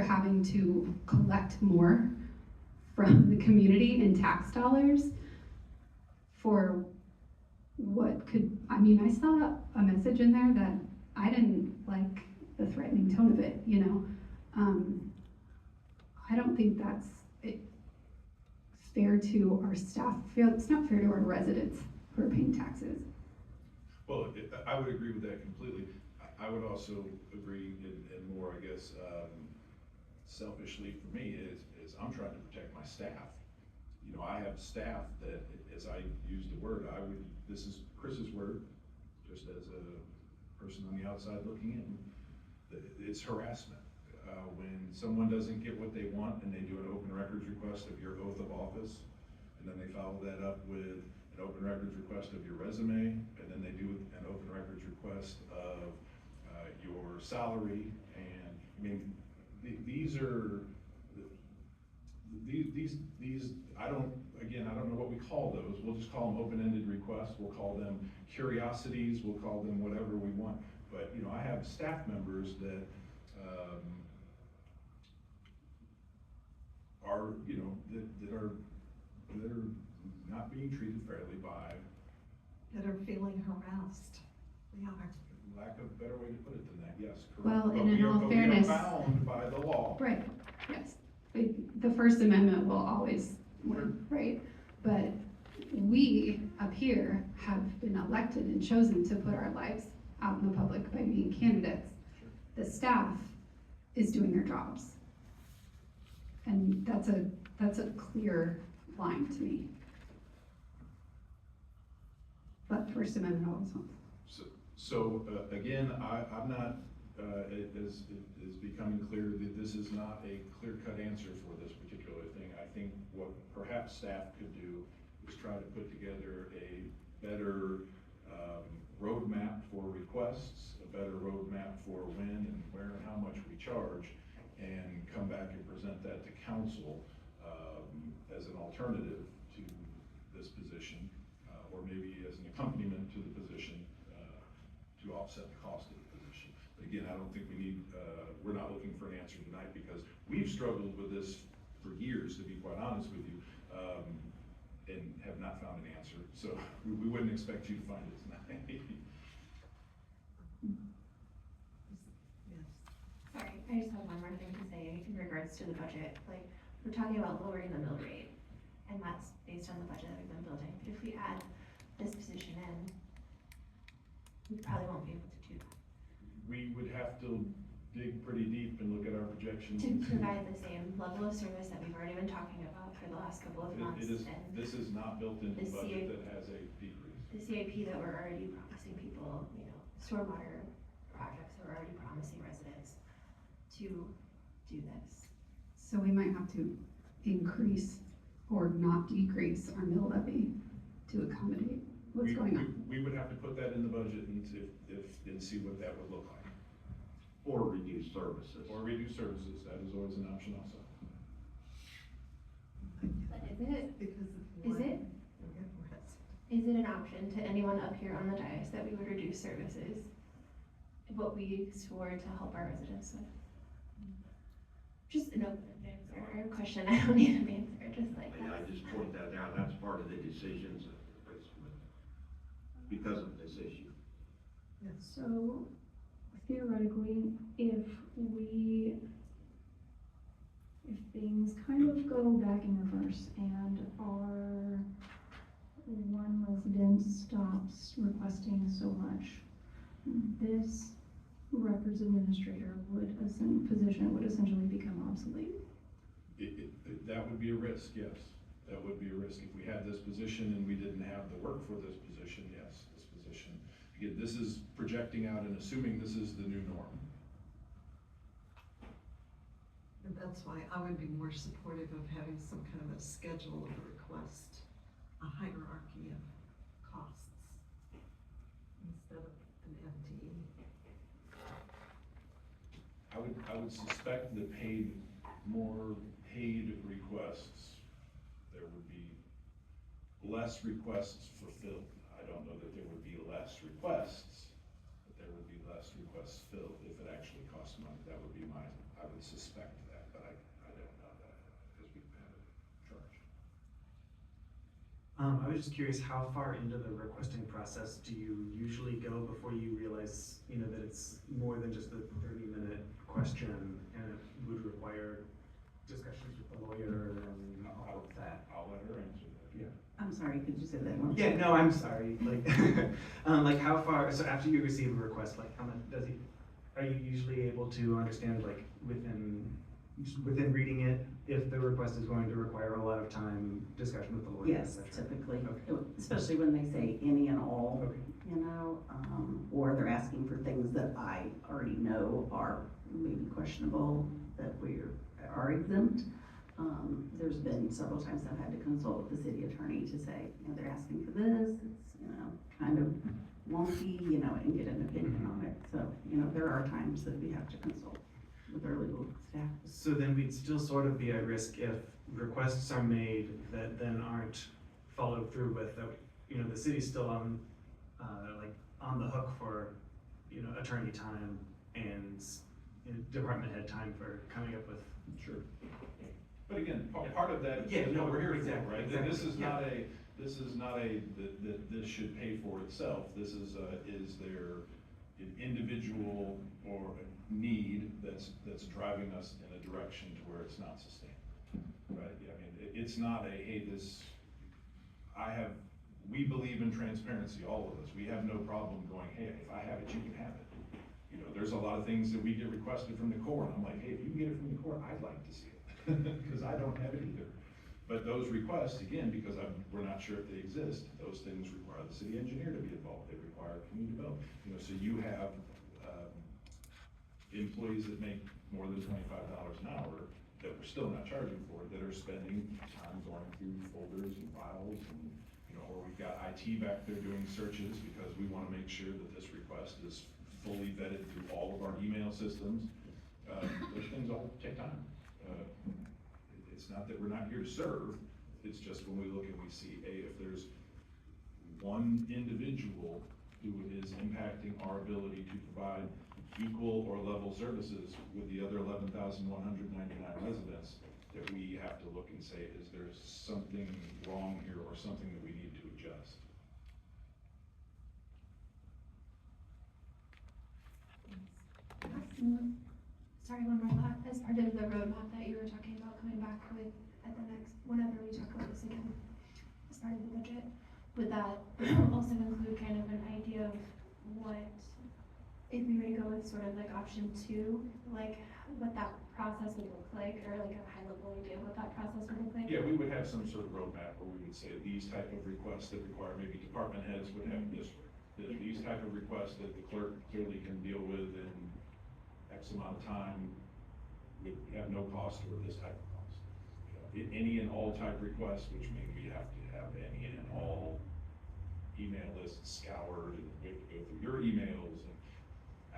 having to collect more from the community in tax dollars for what could, I mean, I saw a message in there that I didn't like the threatening tone of it, you know. I don't think that's fair to our staff. It's not fair to our residents who are paying taxes. Well, I would agree with that completely. I would also agree, and more, I guess, selfishly for me, is I'm trying to protect my staff. You know, I have staff that, as I use the word, this is Chris's word, just as a person on the outside looking in, it's harassment. When someone doesn't get what they want and they do an open records request of your oath of office, and then they follow that up with an open records request of your resume, and then they do an open records request of your salary, and I mean, these I don't know what we call those. We'll just call them open-ended requests. We'll call them curiosities. We'll call them whatever we want. But, you know, I have staff members that are, you know, that are not being treated fairly by. That are feeling harassed. We are. Lack of a better way to put it than that, yes, correct. Well, but and in all fairness, we are bound by the law. Right, yes. The First Amendment will always win, right? But we up here have been been elected and chosen to put our lives out in the public by being candidates. The staff is doing their jobs. And that's a clear line to me. But First Amendment always wins. So again, I'm not, it is becoming clear that this is not a clear-cut answer for this particular thing. I think what perhaps staff could do is try to put together a better roadmap for requests, a better roadmap for when and where and how much we charge, and come back and present that to council as an alternative to this position, or maybe as an accompaniment to the position to offset the cost of the position. But again, I don't think we need, we're not looking for an answer tonight because we've struggled with this for years, to be quite honest with you, and have not found an answer. So we wouldn't expect you to find it tonight. Sorry, I just have one more thing to say in regards to the budget. Like, we're talking about lowering the mill rate, and that's based on the budget that we've been building. But if we add this position in, we probably won't be able to do that. We would have to dig pretty deep and look at our projections. To provide the same level of service that we've already been talking about for the last couple of months. This is not built into the budget that has a decrease. The CIP that we're already promising people, stormwater projects that we're already promising residents to do this. So we might have to increase or not decrease our mill levy to accommodate what's going on. We would have to put that in the budget and see what that would look like. Or reduce services. Or reduce services, that is always an option also. But is it an option to anyone up here on the dais that we would reduce services? What we swore to help our residents with? Just an open answer or a question, I don't need an answer, just like Yeah, I just point that out, that's part of the decisions because of this issue. So theoretically, if things kind of go back in reverse and our one resident stops requesting so much, this records administrator position would essentially become obsolete. That would be a risk, yes. That would be a risk. If we had this position and we didn't have the work for this position, yes, this position. Again, this is projecting out and assuming this is the new norm. And that's why I would be more supportive of having some kind of a schedule of a request, a hierarchy of costs, instead of an FTE. I would suspect that more paid requests, there would be less requests fulfilled. I don't know that there would be less requests, but there would be less requests filled if it actually costs money. That would be I would suspect that, but I don't know that because we've had it charged. I was just curious, how far into the requesting process do you usually go before you realize, that it's more than just a 30-minute question and it would require discussions with the lawyer and all of that? I'll let her answer that. Yeah. I'm sorry, could you say that one? Yeah, no, I'm sorry. Like how far, so after you receive a request, like how much are you usually able to understand, like within reading it, if the request is going to require a lot of time, discussion with the lawyer? Yes, typically, especially when they say any and all, or they're asking for things that I already know are maybe questionable, that we are exempt. There's been several times I've had to consult with the city attorney to say, they're asking for this, it's, kind of wonky, and get an opinion on it. So, there are times that we have to consult with our legal staff. So then we'd still sort of be at risk if requests are made that then aren't followed through with, that, the city's still on the hook for, attorney time and department head time for coming up with. Sure. But again, part of that is what we're here for, right? Exactly. This is not that this should pay for itself. This is there an individual or a need that's driving us in a direction to where it's not sustained, right? I mean, it's not a, hey, I have we believe in transparency, all of us. We have no problem going, hey, if I have it, you can have it. You know, there's a lot of things that we get requested from the Corps, and I'm like, hey, if you can get it from the Corps, I'd like to see it, because I don't have it either. But those requests, again, because we're not sure if they exist, those things require the city engineer to be involved. They require community development. You know, so you have employees that make more than $25 an hour that we're still not charging for, that are spending time going through folders and files, and you know, or we've got IT back there doing searches because we want to make sure that this request is fully vetted through all of our email systems. Those things all take time. It's not that we're not here to serve, it's just when we look and we see, hey, if there's one individual who is impacting our ability to provide equal or level services with the other 11,199 residents, that we have to look and say, is there something wrong here or something that we need to adjust? Sorry, one more thought. As part of the roadmap that you were talking about coming back with at the next, whenever we talk about this again, as part of the budget, would that also include kind of an idea of what, if we were to go with sort of like option 2, like what that process would look like, or like a high level idea of what that process would look like? Yeah, we would have some sort of roadmap where we would say these type of requests that require, maybe department heads would have this, these type of requests that the clerk clearly can deal with in X amount of time, would have no cost or this type of cost. You know, any and all type requests, which means we have to have any and all email lists scoured, and we have to go through your emails and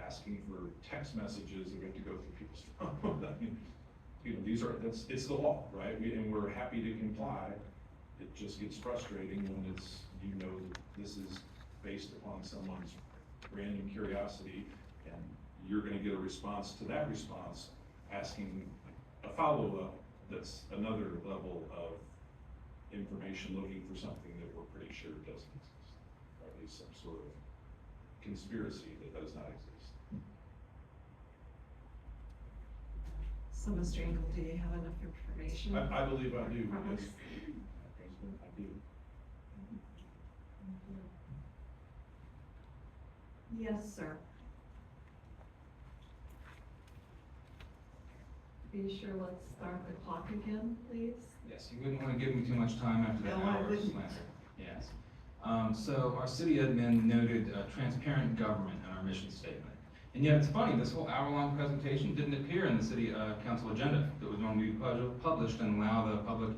asking for text messages, and we have to go through people's phone. I mean, you know, it's the law, right? And we're happy to comply. It just gets frustrating when it's, you know, this is based upon someone's random curiosity, and you're gonna get a response to that response asking a follow-up that's another level of information looking for something that we're pretty sure doesn't exist, or at least some sort of conspiracy that does not exist. So, Mr. Engel, do you have enough information? I believe I do, From because us? I do. Yes, sir. Be sure, let's start the clock again, please. Yes, you wouldn't want to give me too much time after that No, I hour wouldn't. slant. Yes. So our city admin noted transparent government in our mission statement. And yet it's funny, this whole hour-long presentation didn't appear in the city council agenda that was normally published and allow the public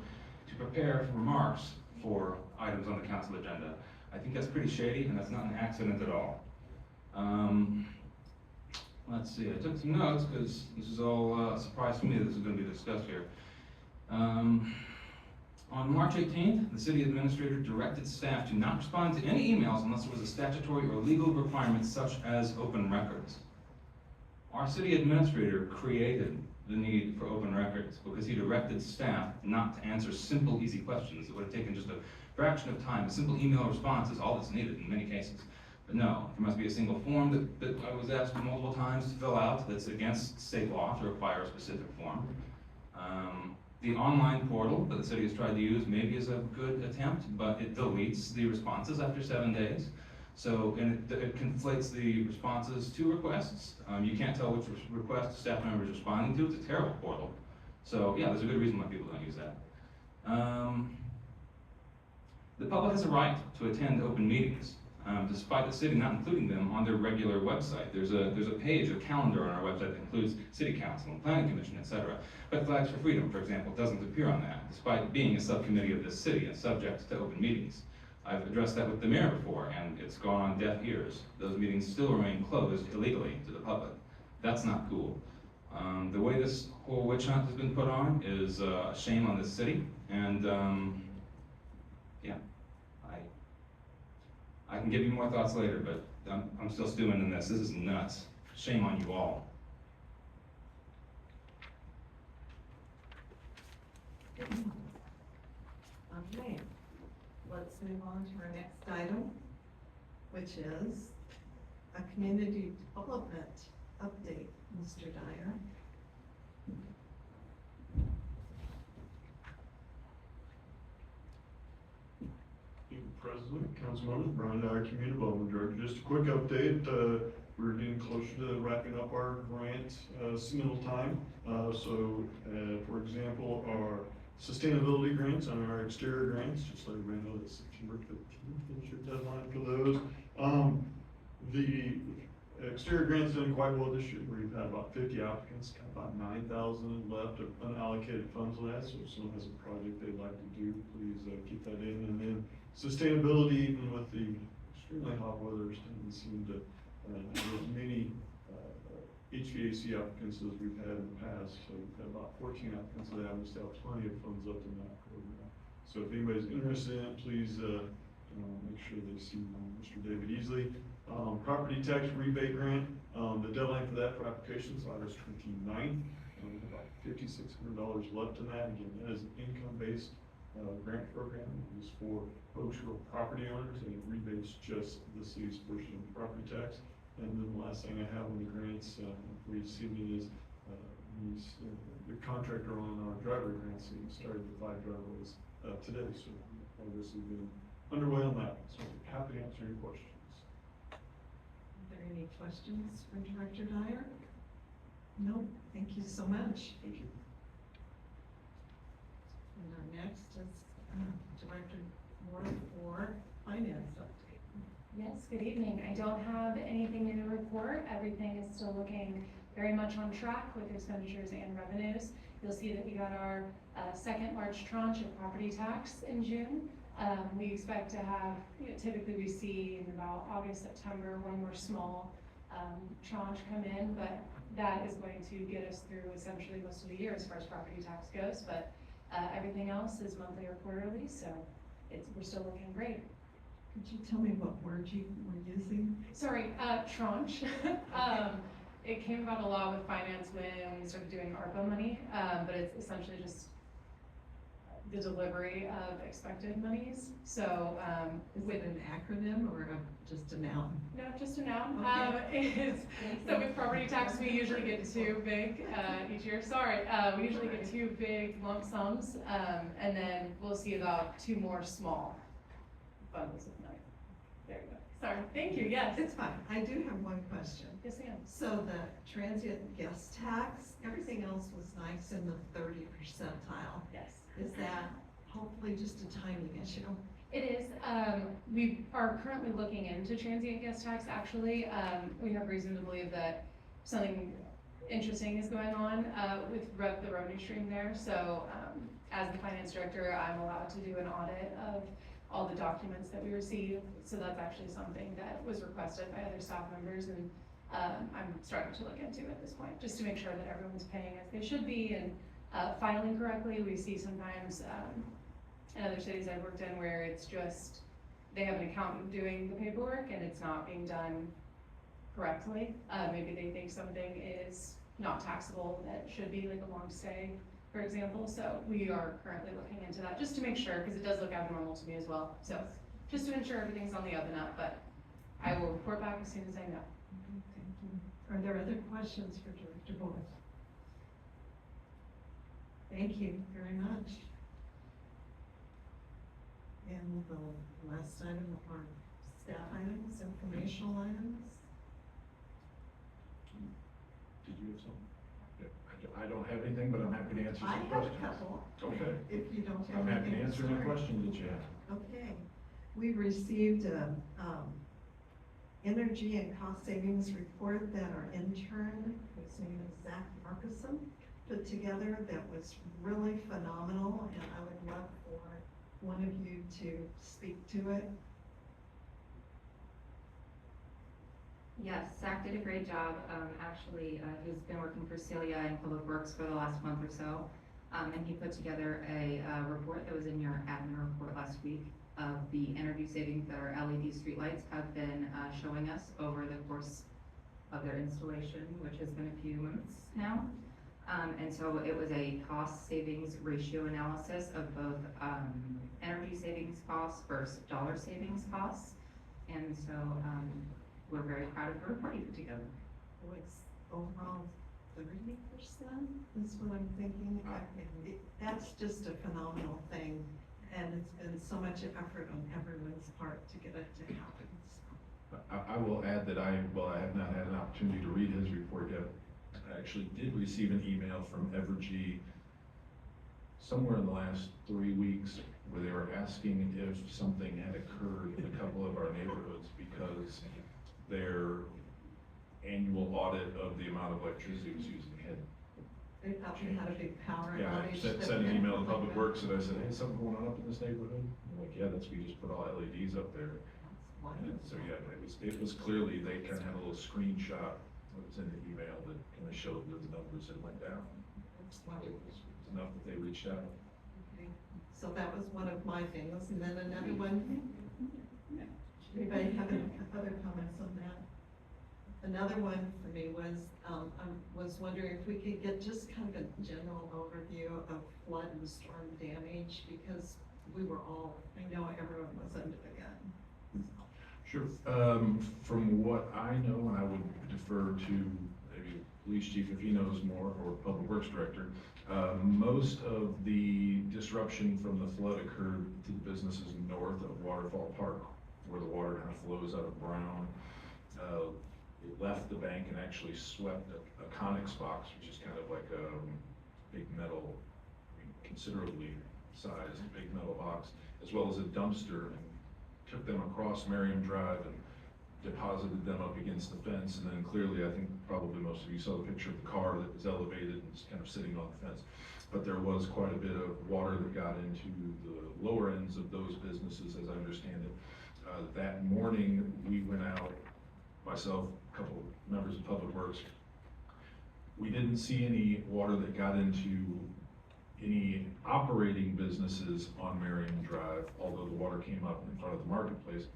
to prepare remarks for items on the council agenda. I think that's pretty shady, and that's not an accident at all. Let's see, I took some notes because this is all a surprise to me that this is going to be discussed here. On March 18th, the city administrator directed staff to not respond to any emails unless there was a statutory or legal requirement such as open records. Our city administrator created the need for open records because he directed staff not to answer simple, easy questions that would have taken just a fraction of time. A simple email response is all that's needed in many cases. But no, there must be a single form that I was asked multiple times to fill out that's against state law to require a specific form. The online portal that the city has tried to use maybe is a good attempt, but it deletes the responses after 7 days. So, and it conflates the responses to requests. You can't tell which request staff member is responding to. It's a terrible portal. So yeah, there's a good reason why people don't use that. The public has a right to attend open meetings, despite the city not including them on their regular website. There's a page, a calendar on our website that includes city council and planning commission, etc. But Flags for Freedom, for example, doesn't appear on that, despite being a subcommittee of this city and subject to open meetings. I've addressed that with the mayor before, and it's gone on deaf ears. Those meetings still remain closed illegally to the public. That's not cool. The way this whole witch hunt has been put on is a shame on this city, and yeah, I can give you more thoughts later, but I'm still stewing in this. This is nuts. Shame on you all. Okay, let's move on to our next item, which is a community development update, Mr. Dyer. You, President. President, council members, Bryan Dyer, Community Development Director. Just a quick update, we're getting closer to wrapping up our grant submittal time. For example, our sustainability grants and our exterior grants, just let everybody know that September 15th is your deadline for those. The exterior grants done quite well this year. We've had about 50 applicants, got about 9,000 left of unallocated funds left. So if someone has a project they'd like to do, please keep that in. And then sustainability, even with the extremely hot weather, doesn't seem to have as many HVAC applicants as we've had in the past. So we've had about 14 applicants that have, we still have plenty of funds left in that program. So if anybody's interested in it, please make sure they see Mr. David Easley. Property tax rebate grant, the deadline for that for applications is August 29th. We have about $5,600 left in that. Again, that is an income-based grant program. It is for folks who are property owners, and it rebates just the city's portion of the property tax. And then the last thing I have on the grants for you this evening is the contractor on our driveway grants. He started the 5 driveways today, so progress has been underway on that. So I'm happy to answer your questions. Are there any questions for Director Dyer? No, thank you so much. Thank you. And our next is Director Moore for Finance Update. Yes, good evening. I don't have anything new to report. Everything is still looking very much on track with expenditures and revenues. You'll see that we got our second large tranche of property tax in June. We expect to have, typically we see in about August, September, one more small tranche come in, but that is going to get us through essentially most of the year as far as property tax goes. But everything else is monthly or quarterly, so we're still looking great. Could you tell me what word you were using? Sorry, tranche. It came about a lot with finance when we started doing ARPA money, but it's essentially just the delivery of expected monies. So is it an acronym or just a noun? No, just a noun. Okay. So with property tax, we usually get 2 big each year. Sorry, we usually get 2 big lump sums, and then we'll see about 2 more small bundles of money. There you go. Sorry. Thank you. Yes. It's fine. I do have one question. Yes, ma'am. So the transient guest tax, everything else was nice in the 30 percentile. Yes. Is that hopefully just a timing issue? It is. We are currently looking into transient guest tax. Actually, we have reason to believe that something interesting is going on with the revenue stream there. So as the finance director, I'm allowed to do an audit of all the documents that we receive. So that's actually something that was requested by other staff members, and I'm starting to look into at this point, just to make sure that everyone's paying as they should be and filing correctly. We see sometimes in other cities I've worked in where it's just, they have an accountant doing the paperwork and it's not being done correctly. Maybe they think something is not taxable that should be, like a long stay, for example. So we are currently looking into that just to make sure, because it does look abnormal to me as well. So just to ensure everything's on the up and up, but I will report back as soon as I know. Thank you. Are there other questions for Director Boyd? Thank you very much. And the last item are staff items, informational items. Did you have something? I don't have anything, but I'm happy to answer some questions. I have a couple. Okay. If you don't have I'm happy to anything, answer any sorry. questions that you have. Okay. We received a energy and cost savings report that our intern, whose name is Zach Markison, put together that was really phenomenal, and I would love for one of you to speak to it. Yes, Zach did a great job. Actually, he's been working for Celia in Public Works for the last month or so. And he put together a report that was in your admin report last week of the energy savings that our LED streetlights have been showing us over the course of their installation, which has been a few months now. And so it was a cost savings ratio analysis of both energy savings costs versus dollar savings costs. And so we're very proud of the report you put together. It was overall 30% is what I'm thinking. That's just a phenomenal thing. and it's been so much effort on everyone's part to get it to happen. I will add that I have not had an opportunity to read his report yet. I actually did receive an email from Evergy somewhere in the last 3 weeks where they were asking if something had occurred in a couple of our neighborhoods because their annual audit of the amount of electricity was used had. They thought we had a big power Yeah, I outage. sent an email to Public Works and I said, hey, something going on up in this neighborhood? And they're like, yeah, we just put all LEDs up there. And so, yeah, it was clearly, they kind of had a little screenshot that was in the email that kind of showed that the numbers had went down. It was enough that they reached out. Okay. So that was one of my things, and then another one. Anybody have any other comments on that? Another one for me was, I was wondering if we could get just kind of a general overview of flood and storm damage, because we were all, I know everyone was under the gun. Sure. From what I know, and I would defer to maybe police chief if he knows more, or public works director, most of the disruption from the flood occurred to the businesses north of Waterfall Park, where the water kind of flows out of Brown. It left the bank and actually swept a Conex box, which is kind of like a big metal, considerably sized big metal box, as well as a dumpster, and took them across Merriam Drive and deposited them up against the fence. And then clearly, I think probably most of you saw the picture of the car that was elevated and just kind of sitting on the fence. But there was quite a bit of water that got into the lower ends of those businesses, as I understand it. That morning, we went out, myself, a couple of members of Public Works. We didn't see any water that got into any operating businesses on Merriam Drive, although the water came up in front of the marketplace.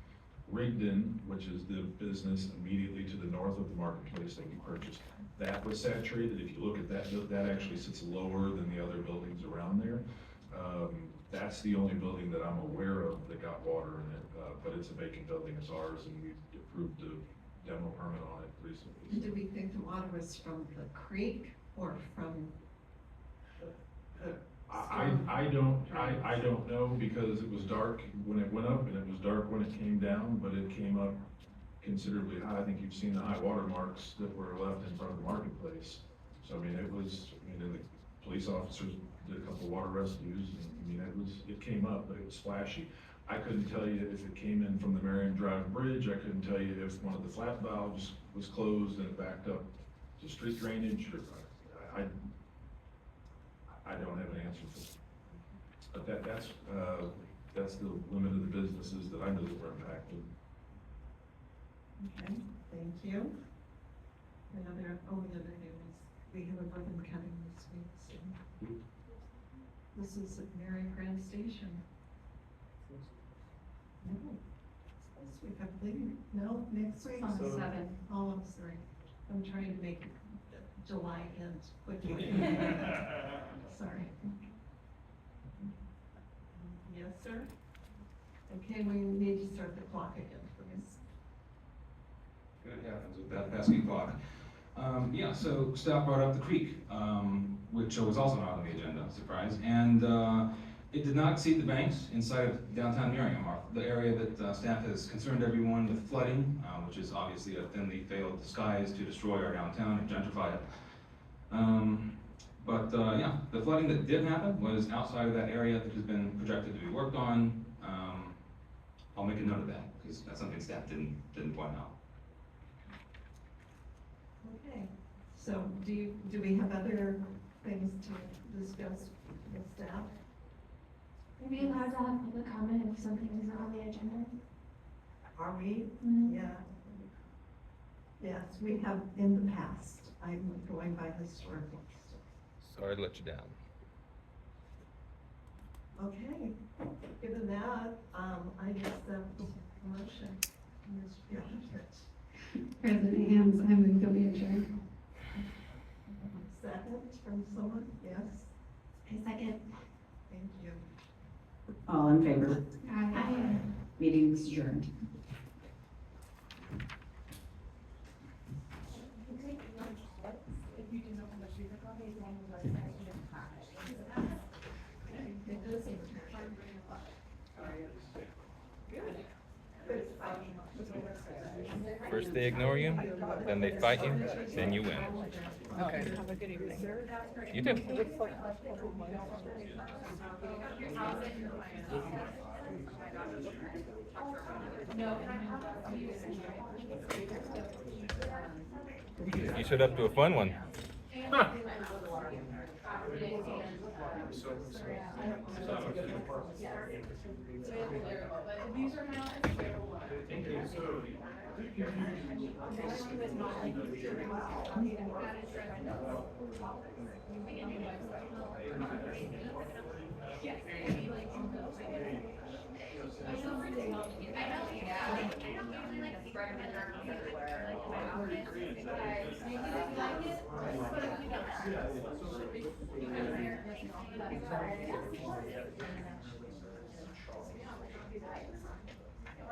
Rigdon, which is the business immediately to the north of the marketplace that we purchased, that was saturated. If you look at that, that actually sits lower than the other buildings around there. That's the only building that I'm aware of that got water in it, but it's a vacant building, it's ours, and we approved a demo permit on it recently. Do we think the water was from the creek or from the I don't know, because it was dark when it went up and it was dark when it came down, but it came up considerably high. I think you've seen the high water marks that were left in front of the marketplace. So I mean, the police officers did a couple of water rescues, and it came up, but it was splashy. I couldn't tell you if it came in from the Merriam Drive Bridge. I couldn't tell you if one of the flat valves was closed and it backed up to street drainage, or I don't have an answer for that. But that's the limit of the businesses that I know that were impacted. Okay, thank you. The other thing is, we have a ribbon cutting this week, so. This is at Merriam Grand Station. No, this week, I believe, no, next week? On the 7th. Oh, I'm sorry, I'm trying to make July end quickly. Sorry. Yes, sir? Okay, we need to start the clock again, please. It happens with that pesky clock. Yeah, so staff brought up the creek, which was also not on the agenda, surprise, and it did not exceed the banks inside of downtown Merriam, the area that staff has concerned everyone with flooding, which is obviously a thinly veiled disguise to destroy our downtown and gentrify it. Yeah, the flooding that did happen was outside of that area that has been projected to be worked on. I'll make a note of that, because that's something staff didn't point out. Okay, so do we have other things to discuss with staff? Are we allowed to have public comment if something isn't on the agenda? Are we? Mm-hmm. Yeah. Yes, we have in the past. I'm going by historical. Sorry to let you down. Okay, given that, I accept the motion. President Hams, I move that we adjourn. Second from someone, yes? I second. Thank you. All in favor? Aye. Meeting is adjourned. If you do not want to see the copy, then First they ignore you, then they fight you, then you win. Okay, have a good evening. You too. You showed up to a fun one.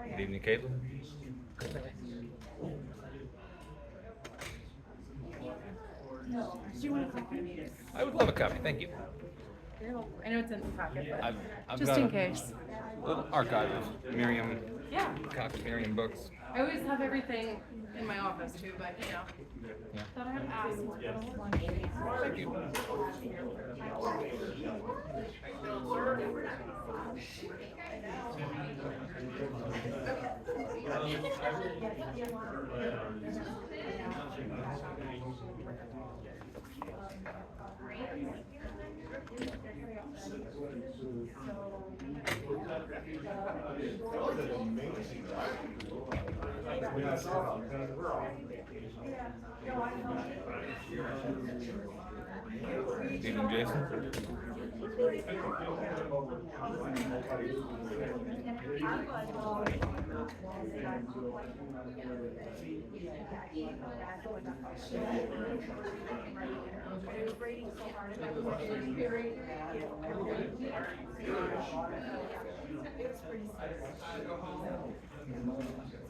Good evening, Caitlin. Do you want a copy? I would love a copy, thank you. I know it's in the pocket, but I've just got in a case. little archive of Merriam, Yeah. Cox Merriam books. I always have everything in my office too, but you know. Yeah. Thought I had asked. Thank you. Good evening, Jason.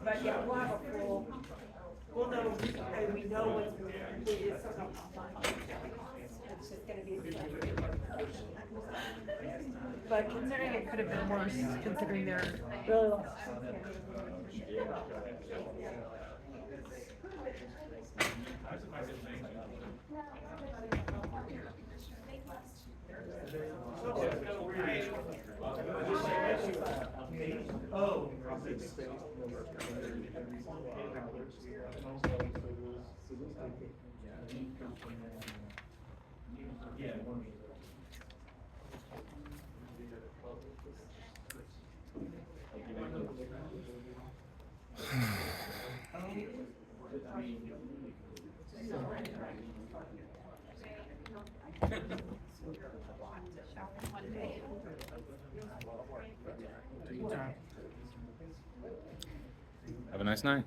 But yeah, we'll have a full, we'll know, and we know what's, it is something. It's just gonna be. But considering it could have been worse, considering they're Really long. Oh. Have a nice night.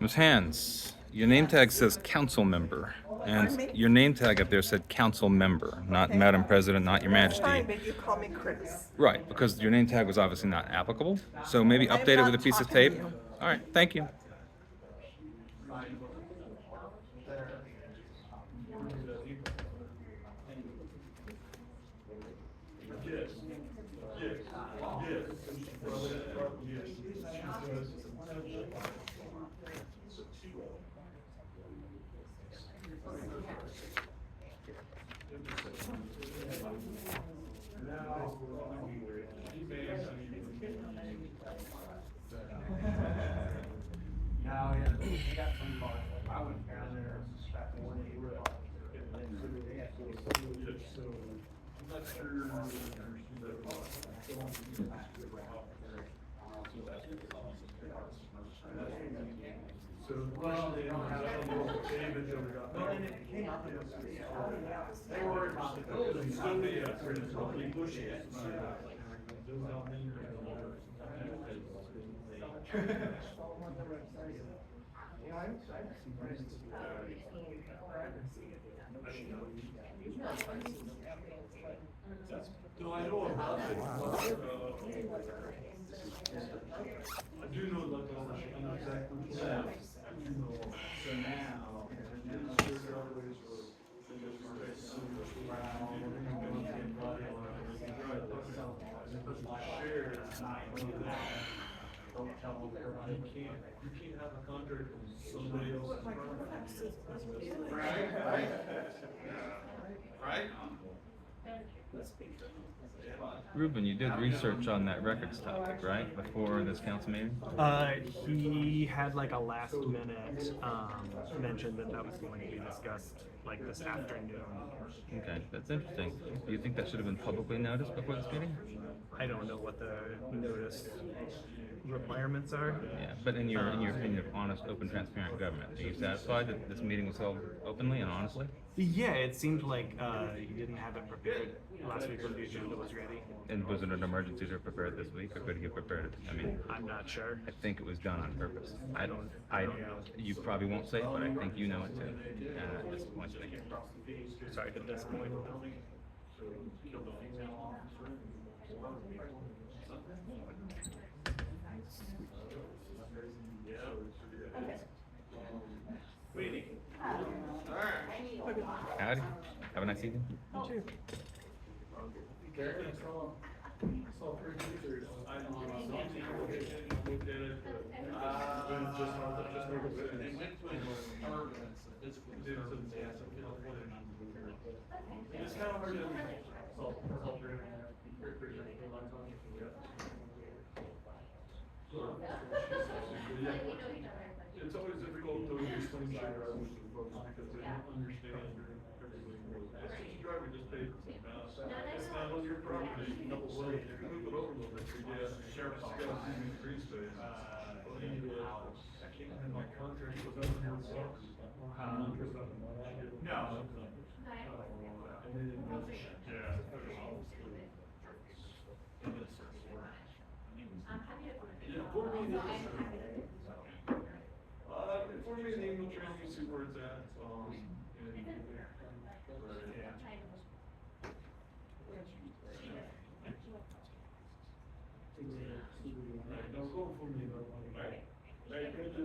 Ms. Hands, your name tag says council member, and your name tag up there said council member, not Madam President, not Your Majesty. Fine, but you call me Chris. Right, because your name tag was obviously not applicable, so maybe I am update it with a not piece of talking tape. to you. All right, thank you. No, I know about it. I do know about the ownership, I know exactly what you're saying. I do know. So now. Don't tell them you can't have a contract with somebody else. Right? Ruben, you did research on that records topic, right, before this council meeting? He had like a last minute, mention that that was going to be discussed like this afternoon. Okay, that's interesting. Do you think that should have been publicly noticed before this meeting? I don't know what the notice requirements are. Yeah, but in your opinion of honest, open, transparent government, are you satisfied that this meeting was held openly and honestly? Yeah, it seemed like you didn't have it prepared last week when the agenda was ready. And was it an emergency to prepare it this week, or could he have prepared it? I mean, I'm not sure. I think it was done on purpose. I don't know. You probably won't say it, but I think you know it too. And that disappoints me. Sorry to disappoint. Howdy. Have a nice evening. I saw 3 pictures. I looked at it. They went to an disturbance, a physical disturbance. It's kind of hard to solve your it's always difficult to explain to drivers to folks because they don't understand everything. It's just a driver just paid. It's not on your property. You move it over a little bit. You get sheriff's got to see the green space. I can't remember my contract was up in your socks. No. For me, an email trail, you see where it's at. No, go for me, though. Right, good to.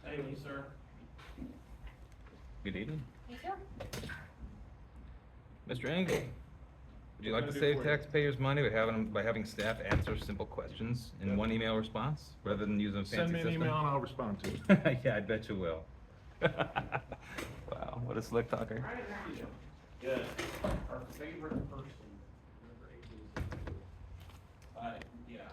Thank you, sir. Good evening. You too. Mr. Engel, would you like to save taxpayers' money by having staff answer simple questions in one email response rather than using a fancy Send me an system? email and I'll respond to it. Yeah, I bet you will. Wow, what a slick talker. Good. Our favorite person. Yeah.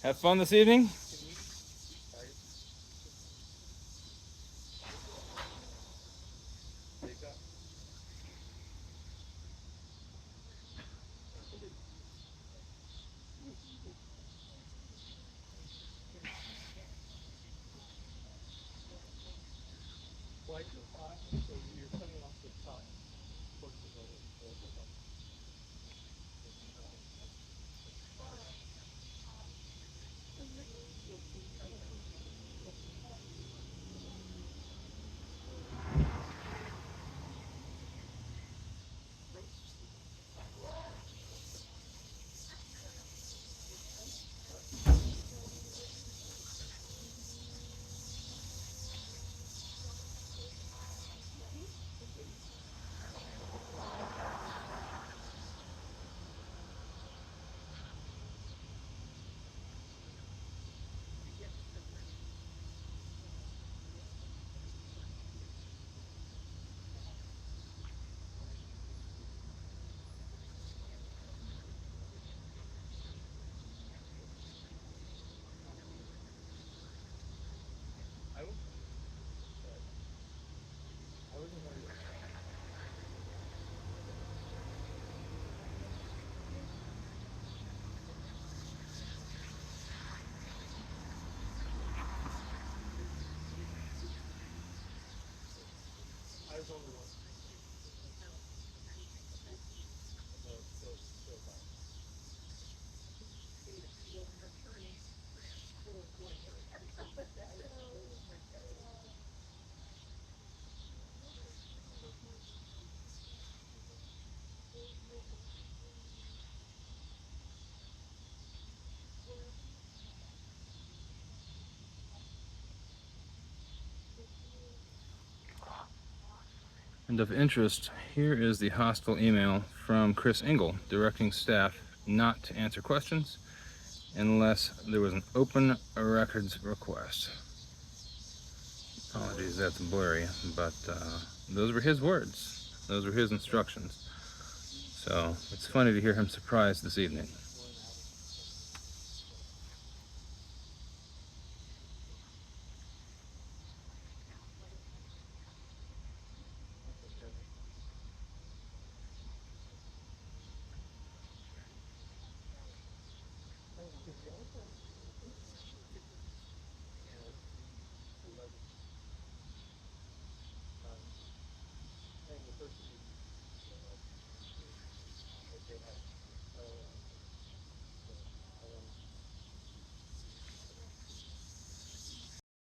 Have fun this evening. And of interest, here is the hostile email from Chris Engel directing staff not to answer questions unless there was an open records request. Apologies, that's blurry, but those were his words. Those were his instructions. So it's funny to hear him surprised this evening.